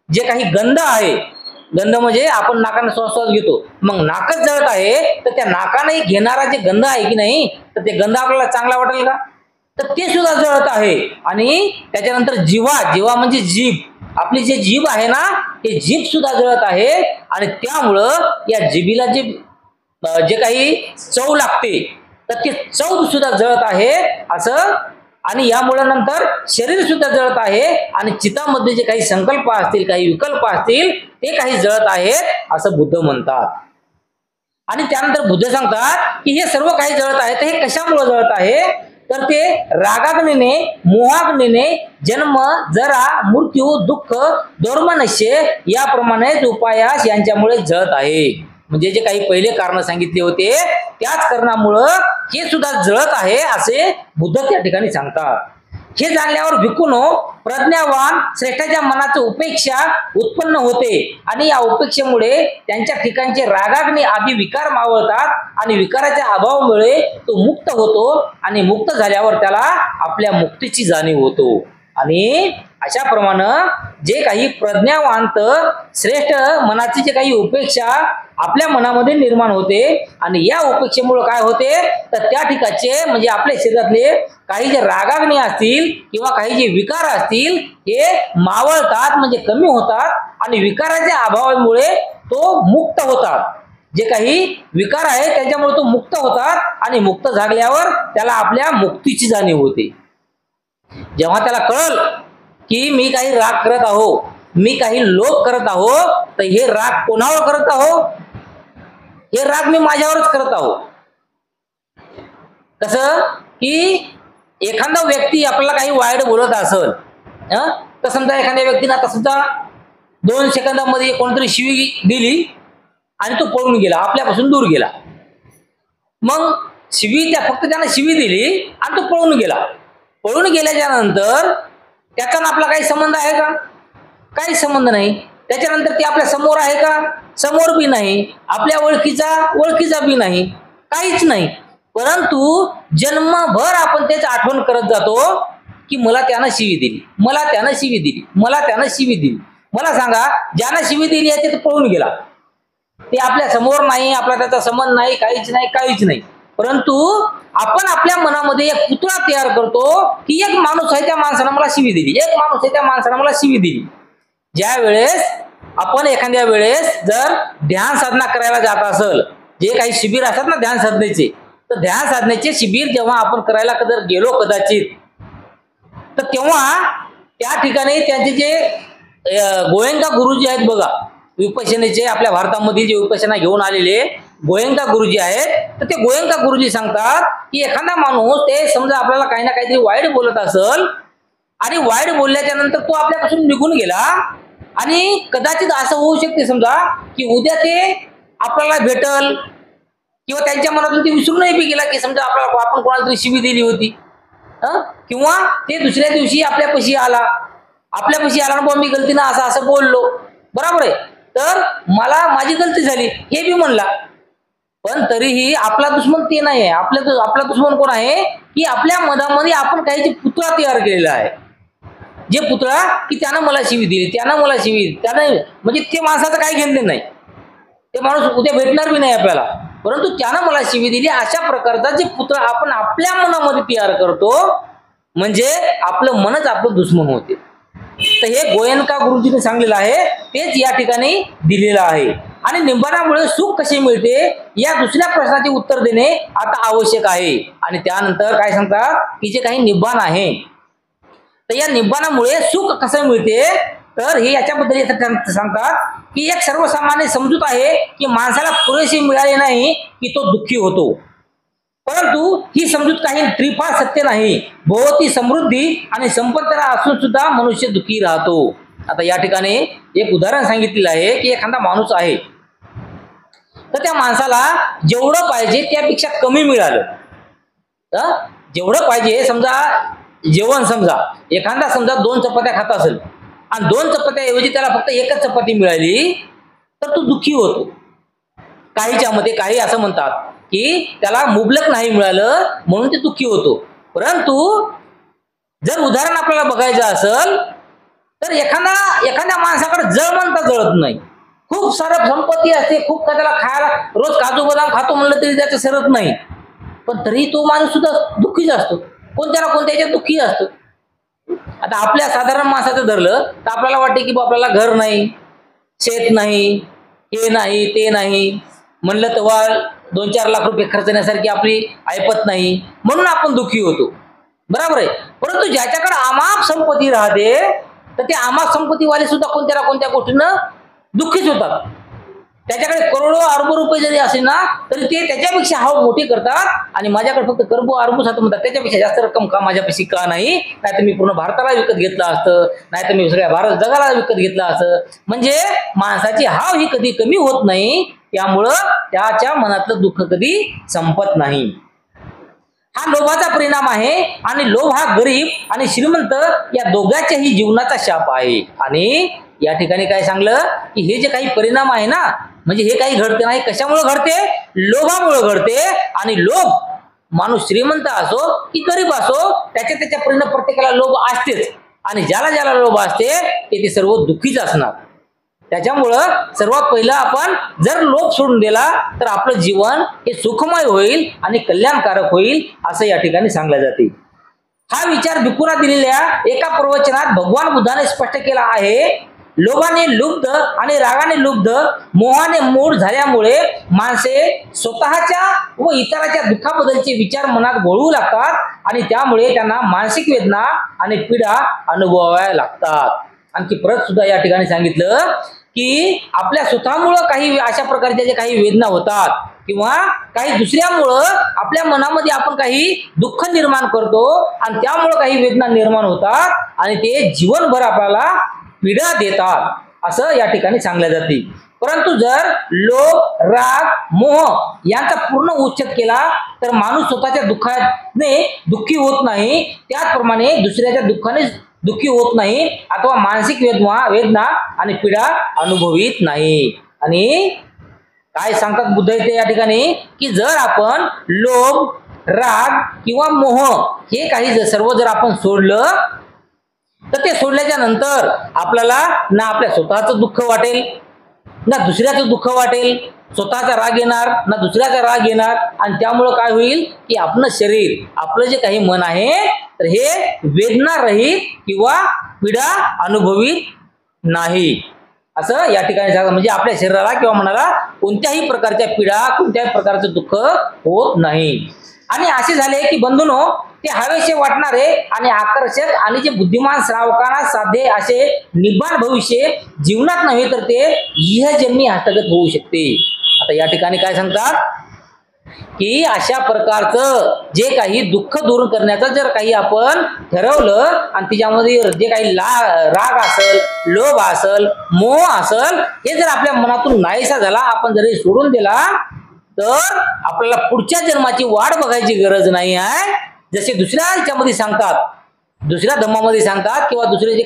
जे काही गंध आहे, गंध म्हणजे आपण नाकाने श्वास घेतो, मग नाकच जळत आहे, तर त्या नाकाने घेणारा जे गंध आहे की नाही, तर ते गंध आपल्याला चांगला वाटेल का, तर ते सुद्धा जळत आहे. आणि त्याच्यानंतर जीवा म्हणजे जीभ, आपली जे जीभ आहे ना, ते जीभ सुद्धा जळत आहे. आणि त्यामुळं या जीभीला जे काही चव लागते, तर ते चव सुद्धा जळत आहे असं. आणि यामुळे नंतर शरीर सुद्धा जळत आहे. आणि चित्तामध्ये जे काही संकल्प असतील, काही विकल्प असतील, ते काही जळत आहेत असं बुद्ध म्हणतात. आणि त्यानंतर बुद्ध सांगतात की हे सर्व काही जळत आहे, तर हे कशामुळे जळत आहे, तर ते रागाग्नीने, मोहाग्नीने जन्म, जरा, मृत्यू, दुःख, दोर्मनश्य याप्रमाणे उपायास यांच्यामुळे जळत आहे. म्हणजे जे काही पहिले कारण सांगितले होते, त्याच कारणामुळं हे सुद्धा जळत आहे असे बुद्ध त्या ठिकाणी सांगतात. हे जाणल्यावर भिक्खूंनो, प्रज्ञावान श्रेष्ठाच्या मनाची उपेक्षा उत्पन्न होते. आणि या उपेक्षेमुळे त्यांच्या ठिकाणचे रागाग्नी आदी विकार मावळतात. आणि विकाराच्या अभावामुळे तो मुक्त होतो. आणि मुक्त झाल्यावर त्याला आपल्या मुक्तीची जाणीव होतो. आणि अशाप्रमाणे जे काही प्रज्ञावंत श्रेष्ठ मनाची जे काही उपेक्षा आपल्या मनामध्ये निर्माण होते, आणि या उपेक्षेमुळे काय होते, तर त्या ठिकाणचे म्हणजे आपल्या शरीरातले काही जे रागाग्नी असतील किंवा काही जे विकार असतील, हे मावळतात म्हणजे कमी होतात. आणि विकाराच्या अभावामुळे तो मुक्त होतात. जे काही विकार आहे त्याच्यामुळे तो मुक्त होतात. आणि मुक्त झाल्यावर त्याला आपल्या मुक्तीची जाणीव होते. जेव्हा त्याला कळल की मी काही राग करत आहो, मी काही लोभ करत आहो, तर हे राग कोणावर करत आहो, हे राग मी माझ्यावरच करत आहो. कसं की एखादा व्यक्ती आपल्याला काही वाईट बोलत असेल, तर समजा एखाद्या व्यक्तीने आता सुद्धा 2 सेकंदामध्ये कोणतरी शिवी दिली आणि तो पळून गेला, आपल्यापासून दूर गेला. मग फक्त त्याने शिवी दिली आणि तो पळून गेला. पळून गेल्याच्या नंतर त्याचा आपला काही संबंध आहे का, काही संबंध नाही. त्याच्यानंतर ते आपल्या समोर आहे का, समोर बी नाही. आपल्या ओळखीचा बी नाही, काहीच नाही. परंतु जन्मभर आपण त्याची आठवण करत जातो की मला त्यानं शिवी दिली, मला त्यानं शिवी दिली, मला त्यानं शिवी दिली. मला सांगा, ज्यानं शिवी दिली याचे पळून गेला, ते आपल्या समोर नाही, आपला त्याचा संबंध नाही, काहीच नाही. परंतु आपण आपल्या मनामध्ये एक पुतळा तयार करतो की एक माणूस आहे, त्या माणसानं मला शिवी दिली, एक माणूस आहे, त्या माणसानं मला शिवी दिली. ज्या वेळेस आपण एखाद्या वेळेस जर ध्यान साधना करायला जात असेल, जे काही शिबिर असतात ना ध्यान साधनेचे, तर ध्यान साधनेचे शिबिर जेव्हा आपण करायला जर गेलो कदाचित, तर तेव्हा त्या ठिकाणी त्यांचे जे गोयंका गुरुजी आहेत बघा, विपश्यनेचे आपल्या भारतामध्ये जे विपश्यना घेऊन आलेले गोयंका गुरुजी आहेत, तर ते गोयंका गुरुजी सांगतात की एखादा माणूस ते समजा आपल्याला काही ना काहीतरी वाईट बोलत असेल आणि वाईट बोलल्याच्या नंतर तो आपल्यापासून निघून गेला आणि कदाचित असं होऊ शकते समजा की उद्या ते आपल्याला भेटल किंवा त्यांच्या मनातून ते विसरूनही बी गेला की समजा आपल्याला आपण कोणाला तरी शिवी दिली होती, किंवा ते दुसऱ्या दिवशी आपल्यापाशी आला ना, मी गलतीनं असं असं बोललो, बरोबर आहे, तर मला माझी गलती झाली हे बी म्हणला, पण तरीही आपला दुश्मन ते नाही आहे. आपला दुश्मन कोण आहे की आपल्या मनामध्ये आपण काही पुतळा तयार केलेला आहे, जे पुतळा की त्यानं मला शिवी दिली, त्यानं मला शिवी दिली, त्यानं म्हणजे ते माणसाचं काही घेणं नाही, ते माणूस उद्या भेटणार बी नाही आपल्याला, परंतु त्यानं मला शिवी दिली, अशा प्रकारचा जे पुतळा आपण आपल्या मनामध्ये तयार करतो म्हणजे आपलं मनच आपलं दुश्मन होते. तर हे गोयंका गुरुजीने सांगलेलं आहे, तेच या ठिकाणी दिलेलं आहे. आणि निंबाणामुळे सुख कसे मिळते या दुसऱ्या प्रश्नाचे उत्तर देणे आता आवश्यक आहे. आणि त्यानंतर काय सांगतात की जे काही निब्बाण आहे तर या निब्बाणामुळे सुख कसं मिळते, तर हे याच्याबद्दल सांगतात की एक सर्वसामान्य समजूत आहे की माणसाला पुरेसे मिळाले नाही की तो दुःखी होतो, परंतु ही समजूत काही त्रिफाल सत्य नाही. भोवती समृद्धी आणि संपत्ती असून सुद्धा मनुष्य दुःखी राहतो. आता या ठिकाणी एक उदाहरण सांगितलेलं आहे की एखादा माणूस आहे तर त्या माणसाला जेवढं पाहिजे त्यापेक्षा कमी मिळालं, जेवढं पाहिजे समजा जेवण, समजा एखादा समजा 2 चपात्या खात असेल आणि 2 चपात्याऐवजी त्याला फक्त 1च चपाती मिळाली तर तो दुःखी होतो. काहीच्या मध्ये काही असं म्हणतात की त्याला मुबलक नाही मिळालं म्हणून ते दुःखी होतो. परंतु जर उदाहरण आपल्याला बघायचं असेल तर एखाद्या माणसाकडे जळमंता जळत नाही, खूप सारं संपत्ती असते, खूप का त्याला खायला रोज काजू बदाम खातो म्हणलं तरी त्याचं सरत नाही, पण तरी तो माणूस सुद्धा दुःखीच असतो, कोणत्या ना कोणत्या याच्यात दुःखी असतो. आता आपल्या साधारण माणसाचं धरलं तर आपल्याला वाटते की आपल्याला घर नाही, शेत नाही, हे नाही ते नाही, म्हणलं तेव्हा 2-4 लाख रुपये खर्चण्यासारखी आपली ऐपत नाही म्हणून आपण दुःखी होतो, बरोबर आहे. परंतु ज्याच्याकडे अमाप संपत्ती राहते तर ते अमाप संपत्तीवाले सुद्धा कोणत्या ना कोणत्या गोष्टीनं दुःखीच होतात. त्याच्याकडे करोडो अरबो रुपये जरी असेल ना तरी ते त्याच्यापेक्षा हाव मोठी करतात आणि माझ्याकडे फक्त करबो अरबो सात म्हणतात, त्याच्यापेक्षा जास्त रक्कम का माझ्यापाशी का नाही, नाहीतर मी पूर्ण भारताला विकत घेतलं असतं, नाहीतर मी सगळ्या भारत जगाला विकत घेतलं असतं. म्हणजे माणसाची हाव ही कधी कमी होत नाही, त्यामुळं त्याच्या मनातलं दुःख कधी संपत नाही. हा लोभाचा परिणाम आहे आणि लोभ हा गरीब आणि श्रीमंत या दोघांच्याही जीवनाचा शाप आहे. आणि या ठिकाणी काय सांगलं की हे जे काही परिणाम आहे ना, म्हणजे हे काही घडते नाही, कशामुळे घडते, लोभामुळे घडते. आणि लोभ माणूस श्रीमंत असो की गरीब असो त्याच्या परिणाम प्रत्येकाला लोभ असतेच, आणि ज्याला लोभ असते ते सर्व दुःखीच असणार. त्याच्यामुळं सर्वात पहिलं आपण जर लोभ सोडून दिला तर आपलं जीवन हे सुखमय होईल आणि कल्याणकारक होईल असं या ठिकाणी सांगले जाते. हा विचार भिक्खूंना दिलेल्या एका प्रवचनात भगवान बुद्धाने स्पष्ट केला आहे. लोभाने लुब्ध आणि रागाने लुब्ध, मोहाने मूढ झाल्यामुळे माणसे स्वतःच्या व इतरांच्या दुःखाबद्दलचे विचार मनात घोळवू लागतात आणि त्यामुळे त्यांना मानसिक वेदना आणि पीडा अनुभवाव्या लागतात. आणखी परत सुद्धा या ठिकाणी सांगितलं की आपल्या स्वतःमुळं काही अशा प्रकारच्या जे काही वेदना होतात किंवा काही दुसऱ्यामुळं आपल्या मनामध्ये आपण काही दुःख निर्माण करतो आणि त्यामुळं काही वेदना निर्माण होतात आणि ते जीवनभर आपल्याला पीडा देतात असं या ठिकाणी सांगले जाते. परंतु जर लोभ, राग, मोह यांचा पूर्ण उच्छेद केला तर माणूस स्वतःच्या दुःखाने दुःखी होत नाही, त्याचप्रमाणे दुसऱ्याच्या दुःखाने दुःखी होत नाही अथवा मानसिक वेदना आणि पीडा अनुभवित नाही. आणि काय सांगतात बुद्ध इथे या ठिकाणी की जर आपण लोभ, राग किंवा मोह हे काही सर्व जर आपण सोडलं तर ते सोडल्याच्या नंतर आपल्याला ना आपल्या स्वतःचं दुःख वाटेल ना दुसऱ्याचं दुःख वाटेल, स्वतःचा राग येणार ना दुसऱ्याचा राग येणार, आणि त्यामुळं काय होईल की आपलं शरीर, आपलं जे काही मन आहे तर हे वेदना रहित किंवा पीडा अनुभवित नाही असं या ठिकाणी सांगा. म्हणजे आपल्या शरीराला किंवा मनाला कोणत्याही प्रकारच्या पीडा, कोणत्याही प्रकारचं दुःख होत नाही. आणि असे झाले की बंधूंनो, ते हवेचे वाटणारे आणि आकर्षक आणि जे बुद्धिमान श्रावकांना साधे असे निब्बाण भविष्य जीवनात नव्हे तर ते इहजन्मी हस्तगत होऊ शकते. आता या ठिकाणी काय सांगतात की अशा प्रकारचं जे काही दुःख दूर करण्याचं जर काही आपण ठरवलं आणि त्याच्यामध्ये जे काही राग असेल, लोभ असेल, मोह असेल, हे जर आपल्या मनातून नाहीसा झाला, आपण जरी सोडून दिला, तर आपल्याला पुढच्या जन्माची वाट बघायची गरज नाही आहे. जसे दुसऱ्या ह्याच्यामध्ये सांगतात, दुसऱ्या धर्मामध्ये सांगतात किंवा दुसरे जे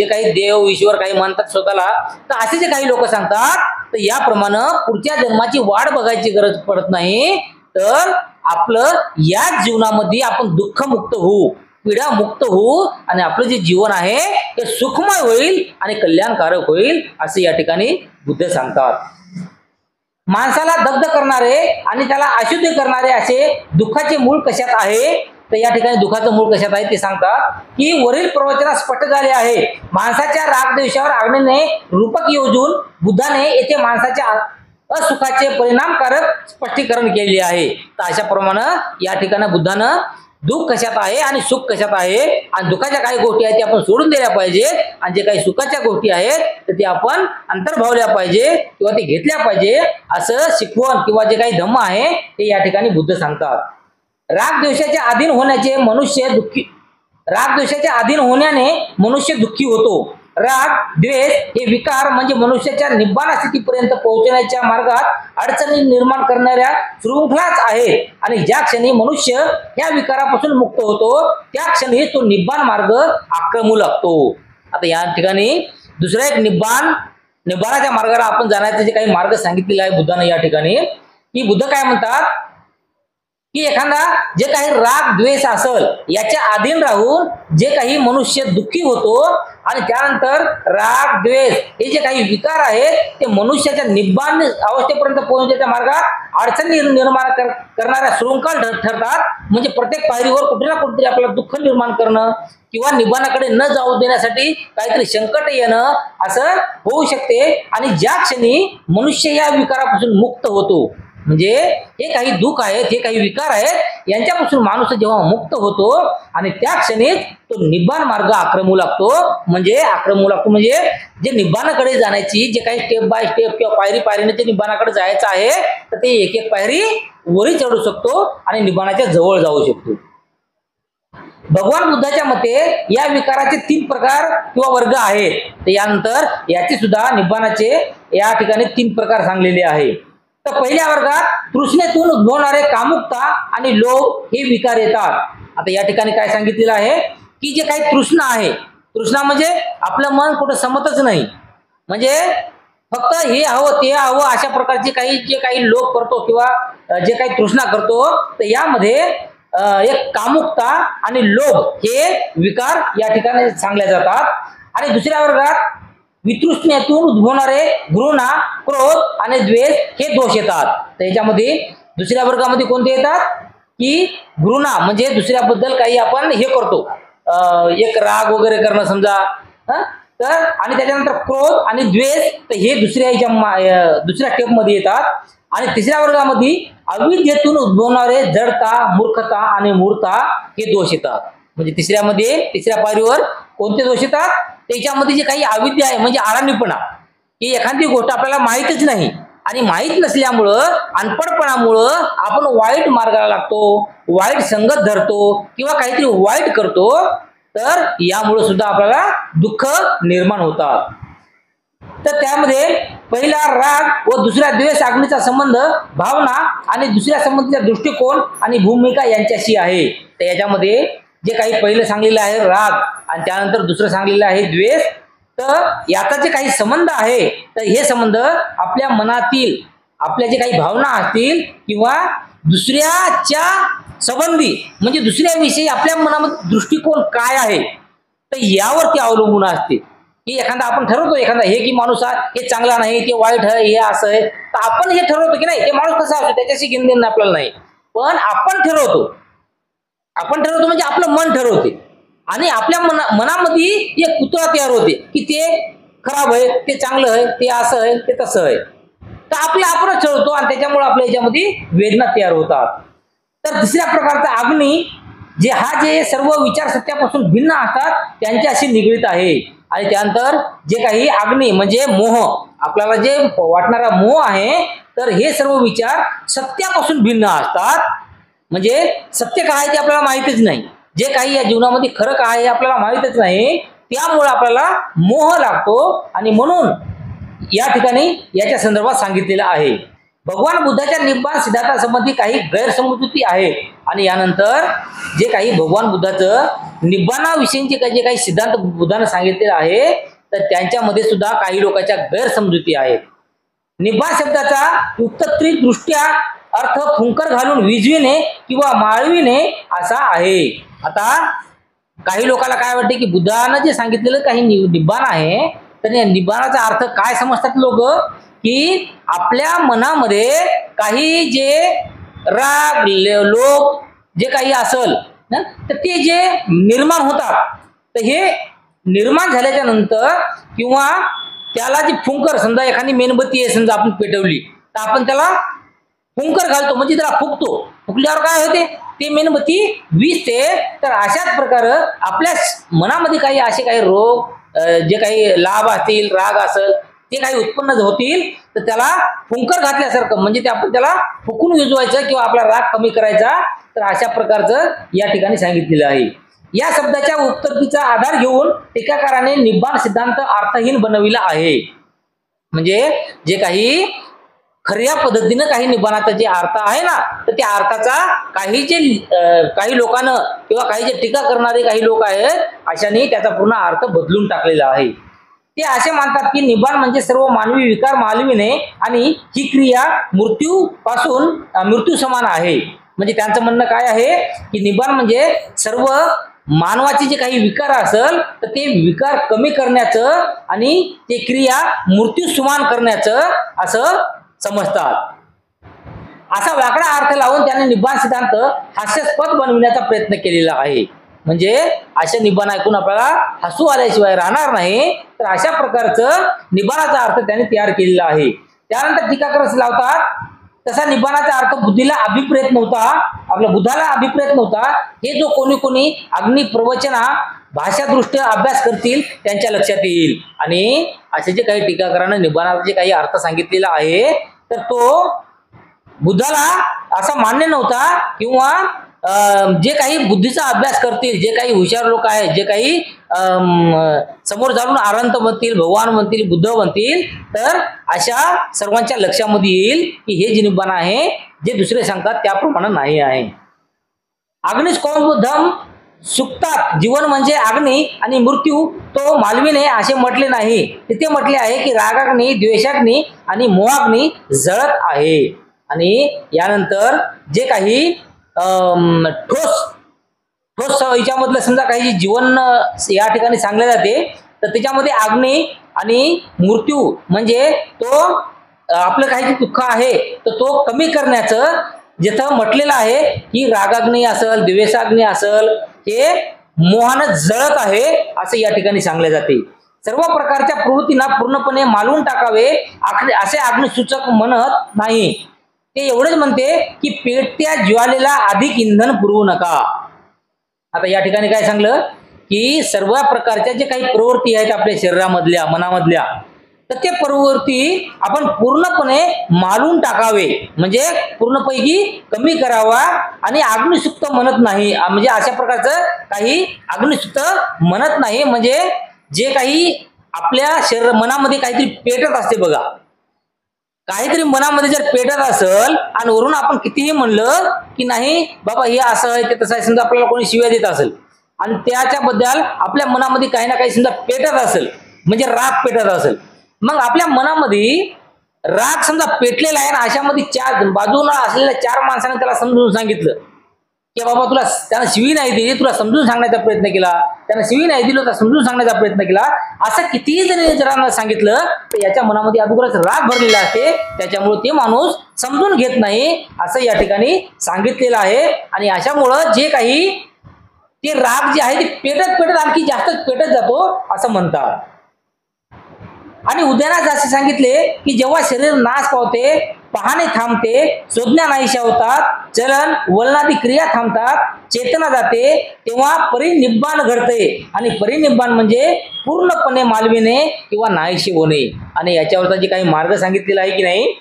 काही देव ईश्वर काही म्हणतात स्वतःला, तर असे जे काही लोक सांगतात, तर याप्रमाणे पुढच्या जन्माची वाट बघायची गरज पडत नाही, तर आपलं याच जीवनामध्ये आपण दुःखमुक्त होऊ, पीडामुक्त होऊ आणि आपलं जे जीवन आहे ते सुखमय होईल आणि कल्याणकारक होईल, असे या ठिकाणी बुद्ध सांगतात. माणसाला दग्ध करणारे आणि त्याला अशुद्ध करणारे असे दुःखाचे मूळ कशात आहे, तर या ठिकाणी दुःखाचं मूळ कशात आहे ते सांगतात की वरील प्रवचनात स्पष्ट झाले आहे. माणसाच्या रागद्वेषावर अग्नीने रूपक योजून बुद्धाने येथे माणसाच्या असुखाचे परिणामकारक स्पष्टीकरण केले आहे. तर अशा प्रमाणे या ठिकाणी बुद्धानं दुःख कशात आहे आणि सुख कशात आहे आणि दुःखाच्या काही गोष्टी आहेत ते आपण सोडून दिल्या पाहिजे आणि जे काही सुखाच्या गोष्टी आहेत तर ते आपण अंतर्भावल्या पाहिजे किंवा ते घेतल्या पाहिजे, असं शिकवण किंवा जे काही धम्म आहे ते या ठिकाणी बुद्ध सांगतात. रागद्वेषाच्या अधीन होण्याने मनुष्य दुःखी होतो. राग द्वेष हे विकार म्हणजे मनुष्याच्या निब्बाण स्थितीपर्यंत पोहोचण्याच्या मार्गात अडचणी निर्माण करणाऱ्या शृंखलाच आहेत आणि ज्या क्षणी मनुष्य या विकारापासून मुक्त होतो त्या क्षणी तो निब्बाण मार्ग आक्रमू लागतो. आता या ठिकाणी दुसरा एक निब्बाणाच्या मार्गाला आपण जाण्याचे जे काही मार्ग सांगितलेले आहे बुद्धाने या ठिकाणी, की बुद्ध काय म्हणतात की एखादा जे काही राग द्वेष असेल याच्या अधीन राहून जे काही मनुष्य दुःखी होतो आणि त्यानंतर राग द्वेष हे जे काही विकार आहेत ते मनुष्याच्या निब्बाण अवस्थेपर्यंत पोहोचण्याच्या मार्गात अडचणी निर्माण करणाऱ्या शृंखल ठरतात. म्हणजे प्रत्येक पायरीवर कुठे ना कुठेतरी आपल्याला दुःख निर्माण करणं किंवा निब्बाणाकडे न जाऊ देण्यासाठी काहीतरी संकट येणं असं होऊ शकते. आणि ज्या क्षणी मनुष्य या विकारापासून मुक्त होतो, म्हणजे हे काही दुःख आहेत, हे काही विकार आहेत, यांच्यापासून माणूस जेव्हा मुक्त होतो आणि त्या क्षणी तो निब्बाण मार्ग आक्रमू लागतो. म्हणजे जे निब्बाणाकडे जाण्याची जे काही स्टेप बाय स्टेप किंवा पायरी पायरीने ते निब्बाणाकडे जायचं आहे तर ते एक एक पायरी वरी चढू शकतो आणि निब्बाणाच्या जवळ जाऊ शकतो. भगवान बुद्धाच्या मते या विकाराचे 3 प्रकार किंवा वर्ग आहेत. तर यानंतर याचे सुद्धा निब्बाणाचे या ठिकाणी 3 प्रकार सांगलेले आहे. तर पहिल्या वर्गात तृष्णेतून उद्भवणारे कामुकता आणि लोभ हे विकार येतात. आता या ठिकाणी काय सांगितलेलं आहे की जे काही तृष्णा आहे, तृष्णा म्हणजे आपलं मन कुठं समतच नाही, म्हणजे फक्त हे हवं ते हवं अशा प्रकारचे जे काही लोभ करतो किंवा जे काही तृष्णा करतो, तर यामध्ये एक कामुकता आणि लोभ हे विकार या ठिकाणी सांगले जातात. आणि दुसऱ्या वर्गात वितृष्णेतून उद्भवणारे घृणा, क्रोध आणि द्वेष हे दोष येतात. तर याच्यामध्ये दुसऱ्या वर्गामध्ये कोणते येतात की घृणा म्हणजे दुसऱ्याबद्दल काही आपण हे करतो, एक राग वगैरे करणं समजा, तर आणि त्याच्यानंतर क्रोध आणि द्वेष, तर हे दुसऱ्या स्टेपमध्ये येतात. आणि तिसऱ्या वर्गामध्ये अविद्येतून उद्भवणारे जडता, मूर्खता आणि मूर्ता हे दोष येतात. म्हणजे तिसऱ्या पायरीवर कोणते दोष येतात, त्याच्यामध्ये जे काही अविद्या आहे म्हणजे आळंडीपणा, की एखादी गोष्ट आपल्याला माहीतच नाही आणि माहीत नसल्यामुळं अनपडपणामुळं आपण वाईट मार्गाला लागतो, वाईट संगत धरतो किंवा काहीतरी वाईट करतो, तर यामुळे सुद्धा आपल्याला दुःख निर्माण होतात. तर त्यामध्ये पहिला राग व दुसरा द्वेष अग्नीचा संबंध भावना आणि दुसऱ्या संबंधीचा दृष्टिकोन आणि भूमिका यांच्याशी आहे. तर याच्यामध्ये जे काही पहिलं सांगलेलं आहे राग आणि त्यानंतर दुसरं सांगलेलं आहे द्वेष, तर याचा जे काही संबंध आहे तर हे संबंध आपल्या मनातील आपल्या जे काही भावना असतील किंवा दुसऱ्याच्या संबंधी म्हणजे दुसऱ्याविषयी आपल्या मनामध्ये दृष्टिकोन काय आहे तर यावरती अवलंबून असते. की एखादा आपण ठरवतो एखादा हे की माणूस हे चांगला नाही, ते वाईट आहे, हे असं आहे, तर आपण हे ठरवतो की नाही ते माणूस कसा असतो त्याच्याशी घेणं आपल्याला नाही, पण आपण ठरवतो म्हणजे आपलं मन ठरवते आणि आपल्या मनामध्ये एक पुतळा तयार होते की ते खराब आहे, ते चांगलं आहे, ते असं आहे, ते तसं आहे, तर आपणच ठरवतो आणि त्याच्यामुळे आपल्या याच्यामध्ये वेदना तयार होतात. तर दुसऱ्या प्रकारचा अग्नी जे सर्व विचार सत्यापासून भिन्न असतात त्यांच्याशी निगडीत आहे. आणि त्यानंतर जे काही अग्नी म्हणजे मोह, आपल्याला जे वाटणारा मोह आहे, तर हे सर्व विचार सत्यापासून भिन्न असतात. म्हणजे सत्य काय ते आपल्याला माहितीच नाही, जे काही या जीवनामध्ये खरं काय हे आपल्याला माहितच नाही, त्यामुळे आपल्याला मोह लागतो. आणि म्हणून या ठिकाणी याच्या संदर्भात सांगितलेलं आहे. भगवान बुद्धाच्या निब्बाण सिद्धांतासंबंधी काही गैरसमजुती आहेत. आणि यानंतर जे काही भगवान बुद्धाचं निब्बाणाविषयीचे जे काही सिद्धांत बुद्धाने सांगितलेले आहे, तर त्यांच्यामध्ये सुद्धा काही लोकांच्या गैरसमजुती आहेत. निब्बाण शब्दाचा उत्पत्ती दृष्ट्या अर्थ फुंकर घालून विझविणे किंवा माळविणे असा आहे. आता काही लोकांना काय वाटते की बुद्धानं जे सांगितलेलं काही निब्बाण आहे, तर या निब्बाणाचा अर्थ काय समजतात लोक, की आपल्या मनामध्ये काही जे राग लोभ जे काही असेल तर ते जे निर्माण होतात, तर हे निर्माण झाल्याच्या नंतर किंवा त्याला जी फुंकर, समजा एखादी मेणबत्ती आहे समजा आपण पेटवली, तर आपण त्याला फुंकर घालतो म्हणजे त्याला फुकतो. फुकल्यावर काय होते, ते मेणबत्ती विझते. तर अशाच प्रकारे आपल्या मनामध्ये काही असे काही रोग, जे काही लाभ असतील, राग असेल, ते काही उत्पन्न होतील, तर त्याला फुंकर घातल्यासारखं म्हणजे ते आपण त्याला फुकून विझवायचं किंवा आपला राग कमी करायचा. तर अशा प्रकारचं या ठिकाणी सांगितलेलं आहे. या शब्दाच्या उत्पत्तीचा आधार घेऊन टीकाकाराने निब्बाण सिद्धांत अर्थहीन बनविला आहे. म्हणजे जे काही खऱ्या पद्धतीनं काही निब्बाणाचा जे अर्थ आहे ना, तर त्या अर्थाचा काही लोकांना किंवा काही जे टीका करणारे काही लोक आहेत, अशाने त्याचा पूर्ण अर्थ बदलून टाकलेला आहे. ते असे मानतात की निब्बाण म्हणजे सर्व मानवी विकार मालविणे आणि ही क्रिया मृत्यू समान आहे. म्हणजे त्यांचं म्हणणं काय आहे की निब्बाण म्हणजे सर्व मानवाचे जे काही विकार असेल, तर ते विकार कमी करण्याचं आणि ते क्रिया मृत्यू समान करण्याचं असं समजतात. असा वाकडा अर्थ लावून त्याने निब्बाण सिद्धांत हास्यास्पद बनविण्याचा प्रयत्न केलेला आहे. म्हणजे अशा निब्बाण ऐकून आपल्याला हसू आल्याशिवाय राहणार नाही, तर अशा प्रकारचं निब्बाणाचा अर्थ त्याने तयार केलेला आहे. त्यानंतर टीकाकार लावतात तसा निब्बाणाचा अर्थ बुद्धीला अभिप्रेत नव्हता, आपल्या बुद्धाला अभिप्रेत नव्हता. हे जो कोणी अग्नि प्रवचना भाषादृष्ट्या अभ्यास करतील त्यांच्या लक्षात येईल. आणि असे जे काही टीकाकारांना निब्बाणाचा जे काही अर्थ सांगितलेला आहे, तर तो बुद्धाला असा मान्य नव्हता. किंवा जे काही बुद्धीचा अभ्यास करतील, जे काही हुशार लोक आहेत, जे काही समोर जाऊन अनंत बनतील, भगवान बनतील, बुद्ध बनतील, तर अशा सर्वांच्या लक्षामध्ये येईल की हे जे निब्बाण आहे, जे दुसरे सांगतात त्याप्रमाणे नाही आहे. अग्निस्कोमबुद्धम सुक्तात जीवन म्हणजे अग्नी आणि मृत्यू तो मालविणे असे म्हटले नाही. तिथे म्हटले आहे की रागाग्नी, द्वेषाग्नी आणि मोहाग्नी जळत आहे. आणि यानंतर जे काही ठोस याच्यामधलं समजा काही जीवन या ठिकाणी सांगले जाते, तर त्याच्यामध्ये अग्नी आणि मृत्यू म्हणजे तो आपलं काही दुःख आहे तर तो कमी करण्याचं जिथं म्हटलेलं आहे की रागाग्नी असेल, द्वेषाग्नी असेल, हे मोहानं जळत आहे असं या ठिकाणी सांगले जाते. सर्व प्रकारच्या प्रवृत्तींना पूर्णपणे मालवून टाकावे असे अग्निसूचक म्हणत नाही. ते एवढेच म्हणते की पेटत्या ज्वालेला अधिक इंधन पुरवू नका. आता या ठिकाणी काय सांगलं की सर्व प्रकारच्या जे काही प्रवृत्ती आहेत आपल्या शरीरामधल्या, मनामधल्या, तर ते प्रवृत्ती आपण पूर्णपणे मालून टाकावे, म्हणजे पूर्णपैकी कमी करावा. आणि अग्निसुक्त म्हणत नाही, म्हणजे अशा प्रकारचं काही अग्निसुक्त म्हणत नाही. म्हणजे जे काही आपल्या मनामध्ये काहीतरी पेटत असते बघा, काहीतरी मनामध्ये जर पेटत असेल आणि वरून आपण कितीही म्हणलं की नाही बाबा हे असं आहे ते तसं आहे, समजा आपल्याला कोणी शिव्या देत असेल आणि त्याच्याबद्दल आपल्या मनामध्ये काही ना काही समजा पेटत असेल, म्हणजे राग पेटत असेल, मग आपल्या मनामध्ये राग समजा पेटलेला आहे ना, अशामध्ये चार बाजूला असलेल्या चार माणसाने त्याला समजून सांगितलं की बाबा तुला त्यानं शिवी नाही दिली, तुला समजून सांगण्याचा प्रयत्न केला, त्यानं शिवी नाही दिली तर समजून सांगण्याचा प्रयत्न केला, असं कितीही जणांना सांगितलं तर याच्या मनामध्ये अगोदरच राग भरलेला असते, त्याच्यामुळे ते माणूस समजून घेत नाही असं या ठिकाणी सांगितलेलं आहे. आणि अशामुळं जे काही ते राग जे आहे ते पेटत आणखी जास्त पेटत जातो असं म्हणतात. आणि उद्यानात असे सांगितले की जेव्हा शरीर नाश पावते पाहणे थांबते, संज्ञा नाहीशा होतात, चलन वलनादी क्रिया थांबतात, चेतना जाते, तेव्हा परिनिब्बाण घडते. आणि परिनिब्बाण म्हणजे पूर्णपणे मालविणे किंवा नाहीशी होणे. आणि याच्यावरचा जे काही मार्ग सांगितलेला आहे की नाही,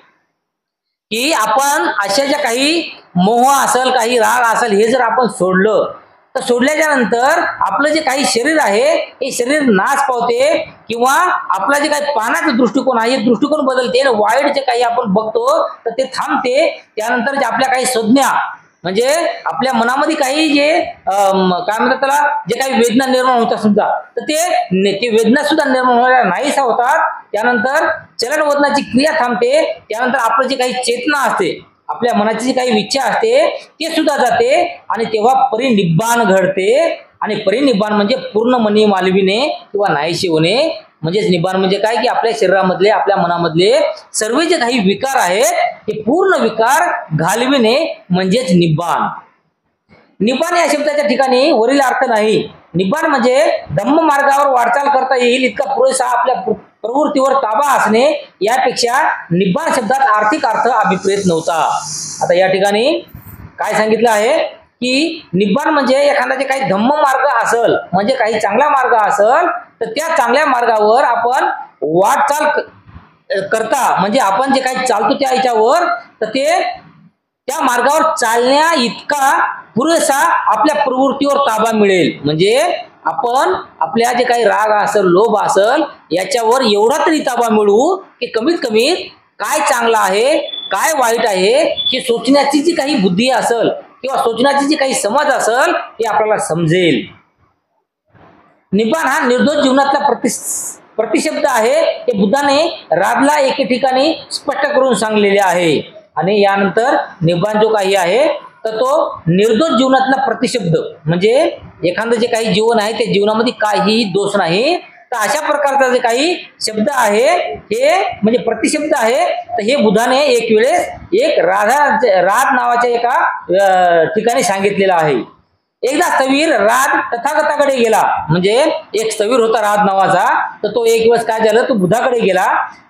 की आपण अशा ज्या काही मोह असेल, काही राग असेल, हे जर आपण सोडलं तर सोडल्याच्या नंतर आपलं जे काही शरीर आहे हे शरीर नाश पावते, किंवा आपला जे काही पाहण्याचा दृष्टिकोन आहे दृष्टिकोन बदलते, वाईट जे काही आपण बघतो तर ते थांबते. त्यानंतर जे आपल्या काही संज्ञा म्हणजे आपल्या मनामध्ये काही जे काय म्हणतात त्याला, जे काही वेदना निर्माण होतात सुद्धा, तर ते वेदना सुद्धा निर्माण होणाऱ्या नाहीसा होतात. त्यानंतर चलन वदनाची क्रिया थांबते. त्यानंतर आपलं जे काही चेतना असते, आपल्या मनाची जी काही इच्छा असते ते सुद्धा जाते, आणि तेव्हा परिनिब्बाण घडते. आणि परिनिब्बाण म्हणजे पूर्ण मनी मालविणे किंवा नाहीशी होणे. म्हणजेच निब्बाण म्हणजे काय, की आपल्या शरीरामधले, आपल्या मनामधले सर्व जे काही विकार आहेत ते पूर्ण विकार घालविणे म्हणजेच निब्बाण. निब्बाण या शब्दाच्या ठिकाणी वरील अर्थ नाही. निब्बाण म्हणजे धम्म मार्गावर वाटचाल करता येईल इतका पुरेसा आपल्या प्रवृत्तीवर ताबा असणे, यापेक्षा निब्बाण शब्दात आर्थिक अर्थ अभिप्रेत नव्हता. आता या ठिकाणी काय सांगितलं आहे, की निब्बाण म्हणजे एखादा जे काही धम्म मार्ग असेल, म्हणजे काही चांगला मार्ग असेल, तर त्या चांगल्या मार्गावर आपण वाटचाल करता, म्हणजे आपण जे काही चालतो त्या याच्यावर, तर ते त्या मार्गावर चालण्या इतका पुरेसा आपल्या प्रवृत्तीवर ताबा मिळेल. म्हणजे आपण आपल्या जे काही राग असेल, लोभ असेल, याच्यावर एवढा तरी ताबा मिळवू की कमीत कमी काय चांगलं आहे, काय वाईट आहे, हे सोचण्याची जी काही बुद्धी असेल किंवा सोचण्याची जी काही समज असेल ते आपल्याला समजेल. निब्बाण हा निर्दोष जीवनातला प्रतिशब्द आहे. ते बुद्धाने राजला एके ठिकाणी स्पष्ट करून सांगलेले आहे. आणि यानंतर निब्बाण जो काही आहे तर तो निर्दोष जीवनातला प्रतिशब्द, म्हणजे एखादं जे काही जीवन आहे ते जीवनामध्ये काहीही दोष नाही, तर अशा प्रकारचा जे काही शब्द आहे हे म्हणजे प्रतिशब्द आहे. तर हे बुद्धाने एक वेळेस एक राज नावाच्या एका ठिकाणी सांगितलेलं आहे. एकदा स्थवीर राज तथागताकडे गेला, म्हणजे एक स्थवीर होता राज नावाचा, तर तो एक वेळेस काय झालं, तो बुद्धाकडे गेला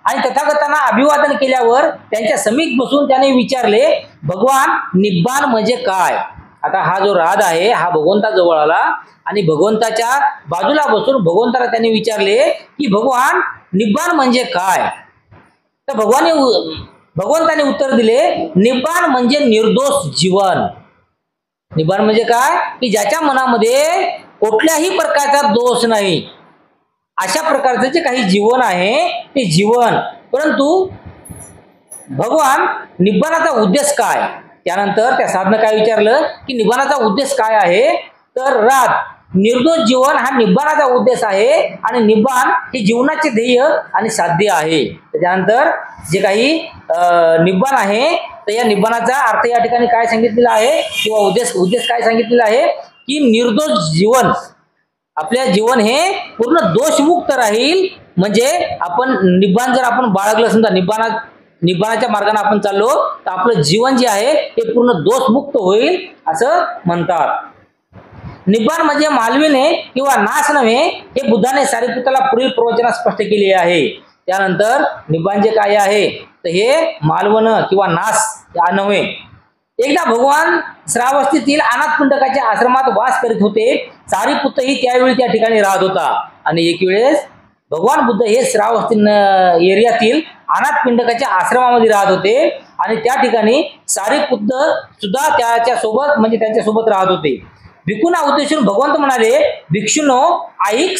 आणि तथागतांना अभिवादन केल्यावर त्यांच्या समीप बसून त्याने विचारले, भगवान निब्बाण म्हणजे काय. आता हा जो राज आहे हा भगवंताजवळ आला आणि भगवंताच्या बाजूला बसून भगवंताला त्याने विचारले की भगवान निब्बाण म्हणजे काय. तर भगवंताने उत्तर दिले, निब्बाण म्हणजे निर्दोष जीवन. निब्बाण म्हणजे काय, की ज्याच्या मनामध्ये कुठल्याही प्रकारचा दोष नाही, अशा प्रकारचं जे काही जीवन आहे ते जीवन. परंतु भगवान निब्बाणाचा उद्देश काय. त्यानंतर त्या साधनं काय विचारलं की निब्बाणाचा उद्देश काय आहे, तर राज निर्दोष जीवन हा निब्बाणाचा उद्देश आहे, आणि निब्बाण हे जीवनाचे ध्येय आणि साध्य आहे. त्याच्यानंतर जे काही निब्बाण आहे तर या निब्बाणाचा अर्थ या ठिकाणी काय सांगितलेला आहे किंवा उद्देश काय सांगितलेला आहे, की निर्दोष जीवन, आपल्या जीवन हे पूर्ण दोषमुक्त राहील. म्हणजे आपण निब्बाण जर आपण बाळगलं, समजा निब्बाणाच्या मार्गाने आपण चाललो, तर आपलं जीवन जे आहे ते पूर्ण दोषमुक्त होईल असं म्हणतात. निब्बाण म्हणजे मालविणे किंवा नाश नव्हे, हे बुद्धाने सारिपुत्राला पुढील प्रवचनात स्पष्ट केले आहे. त्यानंतर निब्बाण जे काय आहे तर हे मालवण किंवा नाश नव्हे. एकदा भगवान श्रावस्तीतील अनाथपिंडकाच्या आश्रमात वास करीत होते. सारिपुत्रही त्यावेळी त्या ठिकाणी राहत होता. आणि एक वेळेस भगवान बुद्ध हे श्रावस्ती एरियातील अनाथपिंडकाच्या आश्रमामध्ये राहत होते, आणि त्या ठिकाणी सारिपुत्र सुद्धा त्याच्यासोबत म्हणजे त्यांच्यासोबत राहत होते. भिक्खूंना उद्देशून भगवंत म्हणाले, भिक्षुनो, ऐक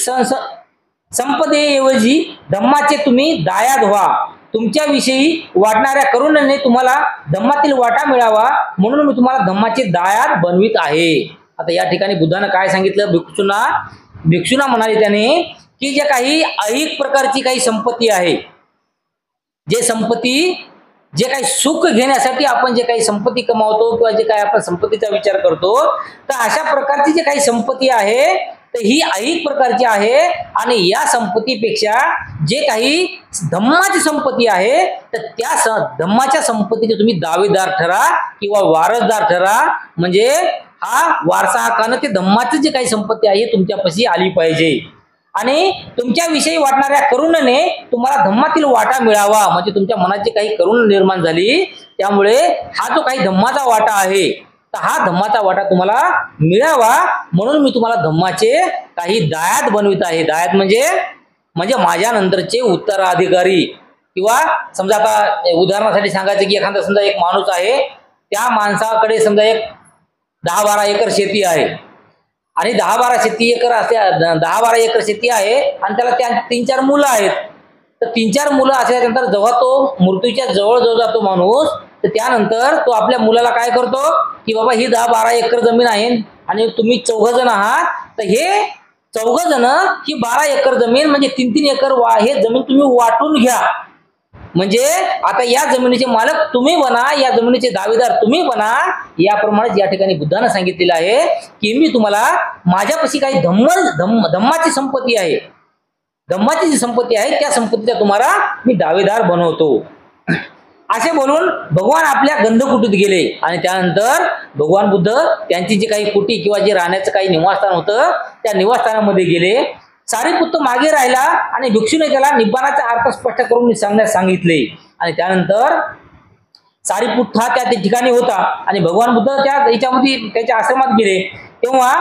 संपदेऐवजी धम्माचे तुम्ही दायाद व्हा. तुमच्याविषयी वाटणाऱ्या करुणेने तुम्हाला धम्मातील वाटा मिळावा, म्हणून मी तुम्हाला धम्माचे दायाद बनवित आहे. आता या ठिकाणी बुद्धानं काय सांगितलं, भिक्षुना म्हणाले त्याने की जे काही ऐक प्रकारची काही संपत्ती आहे, जे काही सुख घेण्यासाठी आपण जे काही संपत्ती कमावतो किंवा जे काही आपण संपत्तीचा विचार करतो, तर अशा प्रकारची जे काही संपत्ती आहे तर ही ऐक प्रकारची आहे. आणि या संपत्तीपेक्षा जे काही धम्माची संपत्ती आहे तर त्या धम्माच्या संपत्तीचे तुम्ही दावेदार ठरा किंवा वारसदार ठरा. म्हणजे हा वारसा हक्कानं ते धम्माची जे काही संपत्ती आहे तुमच्यापाशी आली पाहिजे. आणि तुमच्याविषयी वाटणाऱ्या करुणेने तुम्हाला धम्मातील वाटा मिळावा, म्हणजे तुमच्या मनात जी काही करुणा निर्माण झाली त्यामुळे हा जो काही धम्माचा वाटा आहे तर हा धम्माचा वाटा तुम्हाला मिळावा म्हणून मी तुम्हाला धम्माचे काही दायाद बनवित आहे. दायाद म्हणजे माझ्या नंतरचे उत्तराधिकारी. किंवा समजा आता उदाहरणासाठी सांगायचं की एखादा समजा एक माणूस आहे, त्या माणसाकडे समजा एक 10-12 एकर शेती आहे आणि 10-12 एकर शेती आहे आणि त्याला त्या 3-4 मुलं आहेत. तर 3-4 मुलं असल्यानंतर जेव्हा तो मृत्यूच्या जवळ जातो माणूस, तर त्यानंतर तो आपल्या मुलाला काय करतो की बाबा ही 10-12 एकर जमीन आहे आणि तुम्ही 4 जण आहात, तर हे 4 जण ही 12 एकर जमीन म्हणजे 3-3 एकर हे जमीन तुम्ही वाटून घ्या. म्हणजे आता या जमिनीचे मालक तुम्ही बना, या जमिनीचे दावेदार तुम्ही बना. याप्रमाणे या ठिकाणी बुद्धानं सांगितलेलं आहे की मी तुम्हाला माझ्यापाशी काही धम्माची संपत्ती आहे, धम्माची जी संपत्ती आहे त्या संपत्तीचा तुम्हाला मी दावेदार बनवतो. असे बोलून भगवान आपल्या गंधकुटीत गेले आणि त्यानंतर भगवान बुद्ध त्यांची जी काही कुटी किंवा जे राहण्याचं काही निवासस्थान होतं त्या निवासस्थानामध्ये गेले. सारीपुत्त मागे राहिला आणि भिक्षूने त्याला निब्बाणाचा अर्थ स्पष्ट करून सांगण्यास सांगितले. आणि त्यानंतर सारीपुत्त हा त्या ठिकाणी होता आणि भगवान बुद्ध याच्यामध्ये त्याच्या आश्रमात गेले. तेव्हा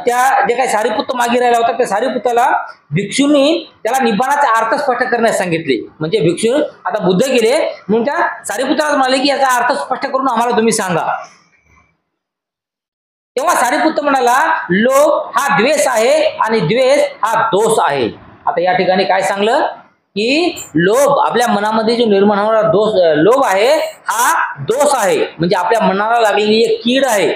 त्या जे काही सारीपुत्त मागे राहिला होता त्या सारीपुत्ताला भिक्षूंनी त्याला निब्बाणाचा अर्थ स्पष्ट करण्यास सांगितले. म्हणजे भिक्षू आता बुद्ध गेले म्हणून त्या सारीपुत्राला म्हणाले की याचा अर्थ स्पष्ट करून आम्हाला तुम्ही सांगा. तेव्हा सारीपुत्त म्हणाला लोभ हा द्वेष आहे आणि द्वेष हा दोष आहे. आता या ठिकाणी काय सांगलं की लोभ आपल्या मनामध्ये जो निर्माण होणारा लोभ आहे हा दोष आहे, म्हणजे आपल्या मनाला लागलेली एक कीड आहे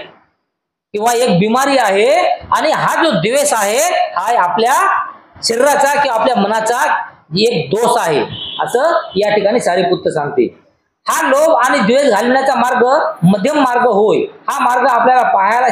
किंवा एक बिमारी आहे. आणि हा जो द्वेष आहे हा आपल्या शरीराचा किंवा आपल्या मनाचा एक दोष आहे असं या ठिकाणी सारीपुत्त सांगते. हा लोभ आणि द्वेष घालण्याचा मार्ग मध्यम मार्ग होय. हा मार्ग आपल्याला पाहायला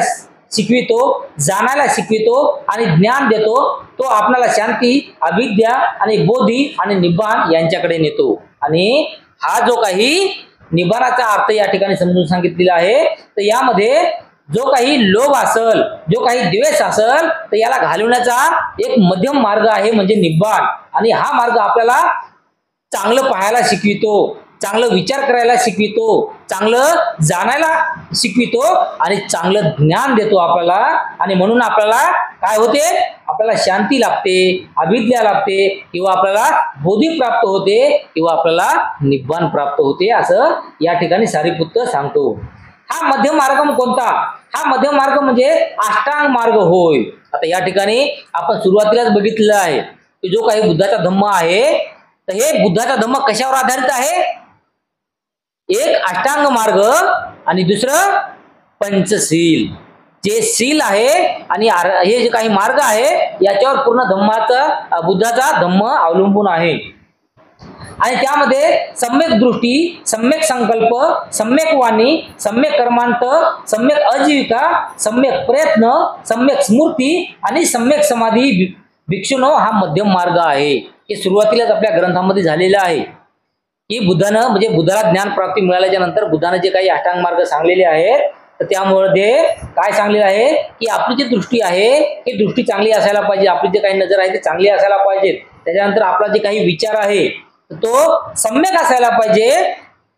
शिकवितो, जाणायला शिकवितो आणि ज्ञान देतो. तो आपल्याला शांती, अविद्या आणि बोधी आणि निब्बाण यांच्याकडे नेतो. आणि हा जो काही निब्बाणाचा अर्थ या ठिकाणी समजून सांगितलेला आहे, तर यामध्ये जो काही लोभ असेल, जो काही द्वेष असेल, तर याला घालवण्याचा एक मध्यम मार्ग आहे म्हणजे निब्बाण. आणि हा मार्ग आपल्याला चांगलं पाहायला शिकवितो, चांगलं विचार करायला शिकवितो, चांगलं जाणायला शिकवितो आणि चांगलं ज्ञान देतो आपल्याला. आणि म्हणून आपल्याला काय होते, आपल्याला शांती लाभते, अविद्या लाभते किंवा आपल्याला बोधी प्राप्त होते किंवा आपल्याला निब्बाण प्राप्त होते असं या ठिकाणी सारीपुत्त सांगतो. हा मध्यम मार्ग कोणता? हा मध्यम मार्ग म्हणजे अष्टांग मार्ग होय. आता या ठिकाणी आपण सुरुवातीलाच बघितलेलं आहे की जो काही बुद्धाचा धम्म आहे, तर हे बुद्धाचा धम्म कशावर आधारित आहे? एक अष्टांग मार्ग आणि दुसरं पंचशील. जे शील आहे आणि हे जे काही मार्ग आहे याच्यावर पूर्ण बुद्धाचा धम्म अवलंबून आहे. आणि त्यामध्ये सम्यक दृष्टी, सम्यक संकल्प, सम्यक वाणी, सम्यक कर्मांत, सम्यक आजीविका, सम्यक प्रयत्न, सम्यक स्मृती आणि सम्यक समाधी भिक्षुनो हा मध्यम मार्ग आहे. हे सुरुवातीलाच आपल्या ग्रंथामध्ये झालेलं आहे की बुद्धानं म्हणजे बुद्धाला ज्ञान प्राप्ती मिळाल्याच्या नंतर बुद्धानं जे काही अष्टांग मार्ग सांगलेले आहेत, तर त्यामध्ये काय सांगलेलं आहे की आपली जी दृष्टी आहे ही दृष्टी चांगली असायला पाहिजे, आपली जे काही नजर आहे ते चांगली असायला पाहिजे. त्याच्यानंतर आपला जे काही विचार आहे तो सम्यक असायला पाहिजे,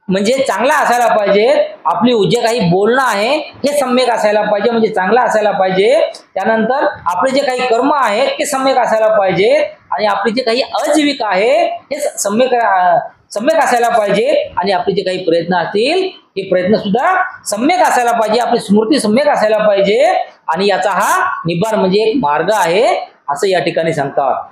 म्हणजे चांगला असायला पाहिजे. आपली जे काही बोलणं आहे हे सम्यक असायला पाहिजे, म्हणजे चांगला असायला पाहिजे. त्यानंतर आपले जे काही कर्म आहेत ते सम्यक असायला पाहिजे आणि आपली जे काही आजीविका आहे हे सम्यक असायला पाहिजे. आणि आपले जे काही प्रयत्न असतील ते प्रयत्न सुद्धा सम्यक असायला पाहिजे, आपली स्मृती सम्यक असायला पाहिजे. आणि याचा हा निब्बाण म्हणजे एक मार्ग आहे असं या ठिकाणी सांगतात.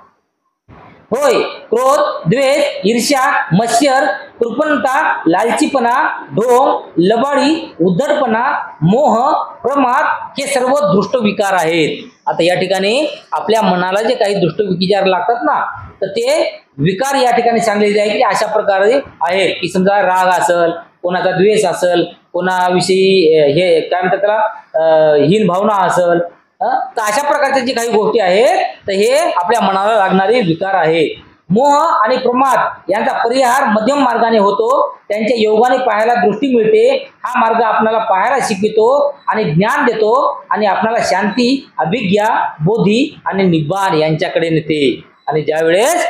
होय, क्रोध, द्वेष, ईर्ष्या, मत्सर, कृपणता, लालचीपणा, ढोंग, लबाडी, उद्धटपणा, मोह, प्रमाद हे सर्व दृष्ट विकार आहेत. आता या ठिकाणी आपल्या मनाला जे काही दृष्ट विकार लागतात ना, तर ते विकार या ठिकाणी सांगलेले आहे की अशा प्रकारे आहेत की समजा राग असेल, कोणाचा द्वेष असेल, कोणाविषयी हे काय म्हणतात त्याला हीन भावना असेल, तर अशा प्रकारच्या जे काही गोष्टी आहेत तर हे आपल्या मनाला लागणारे विकार आहे. मोह आणि प्रमाद यांचा परिहार मध्यम मार्गाने होतो, त्यांच्या योगाने पाहायला दृष्टी मिळते। हा मार्ग आपल्याला पाहायला शिकवितो आणि ज्ञान देतो आणि आपल्याला शांती, अभिज्ञा, बोधी आणि निब्बाण यांच्याकडे नेते। आणि ज्यावेळेस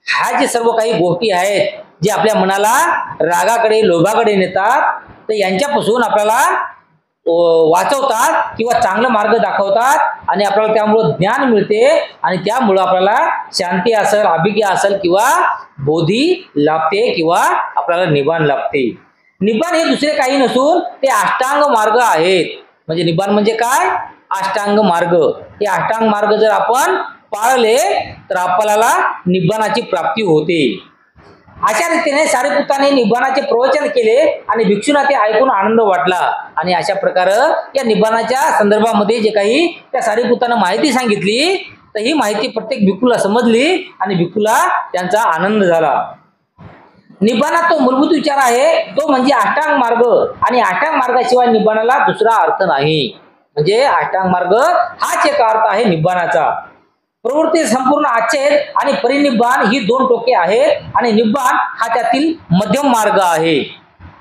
ह्या जे सर्व काही गोष्टी आहेत जे आपल्या मनाला रागाकडे, लोभाकडे नेतात, तर यांच्यापासून आपल्याला वाचवतात किंवा चांगला मार्ग दाखवतात आणि आपल्याला त्यामुळे ज्ञान मिळते आणि त्यामुळे आपल्याला शांती असेल, अभिज्ञा असेल किंवा बोधी लाभते किंवा आपल्याला निब्बाण लाभते। निब्बाण हे दुसरे काही नसून ते अष्टांग मार्ग आहेत। म्हणजे निब्बाण म्हणजे काय? अष्टांग मार्ग। हे अष्टांग मार्ग जर आपण पाळले तर आपल्याला निब्बाणाची प्राप्ती होते। अशा रीतीने सारिपुत्ताने निब्बाणाचे प्रवचन केले आणि भिक्षूंना ते ऐकून आनंद वाटला आणि अशा प्रकारे या निब्बाणाच्या संदर्भामध्ये जे काही त्या सारिपुत्ताने माहिती सांगितली, तर ही माहिती प्रत्येक भिक्खूला समजली आणि भिक्खूला त्यांचा आनंद झाला। निब्बाणात तो मूलभूत विचार आहे, तो म्हणजे अष्टांग मार्ग आणि अष्टांग मार्गाशिवाय निब्बाणाला दुसरा अर्थ नाही। म्हणजे अष्टांग मार्ग हाच एक अर्थ आहे निब्बाणाचा। प्रवृत्ती संपूर्ण आच्छेद आणि परिनिब्बाण ही दोन टोके आहेत आणि निब्बाण हा त्यातील मध्यम मार्ग आहे।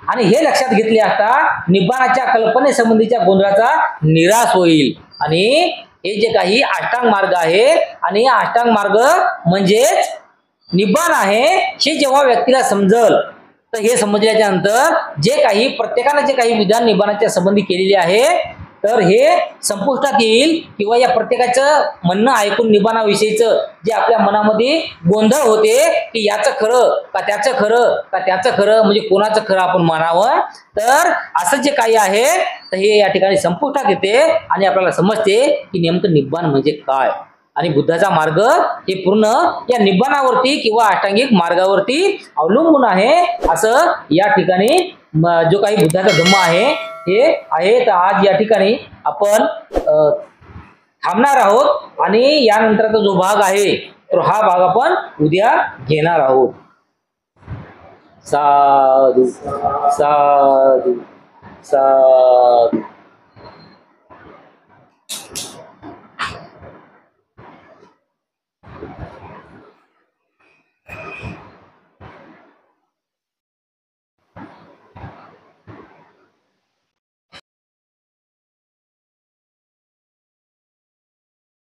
आणि हे लक्षात घेतले असता निब्बाणाच्या कल्पनेसंबंधीच्या गोंधळाचा निराश होईल। आणि हे जे काही अष्टांग मार्ग आहे आणि अष्टांग मार्ग म्हणजेच निब्बाण आहे, हे जेव्हा व्यक्तीला समजल तर हे समजल्याच्या नंतर जे काही प्रत्येकाने जे काही विधान निब्बाणाच्या संबंधी केलेले आहे तर हे संपुष्टात येईल किंवा या प्रत्येकाचं म्हणणं ऐकून निब्बाणाविषयीचं जे आपल्या मनामध्ये गोंधळ होते की याचं खरं का त्याचं खरं का त्याचं खरं, म्हणजे कोणाचं खरं आपण म्हणावं, तर असं जे काही आहे तर हे या ठिकाणी संपुष्टात येते आणि आपल्याला समजते की नेमकं निब्बाण म्हणजे काय। आणि बुद्धाचा मार्ग हे पूर्ण या निब्बाणावरती किंवा अष्टांगिक मार्गावरती अवलंबून आहे, असं या ठिकाणी जो काही बुद्धाचा धम्म आहे हे आहे। तर आज या ठिकाणी आपण थांबणार आहोत आणि यानंतरचा जो भाग आहे तर हा भाग आपण उद्या घेणार आहोत। साधू साधू साधू।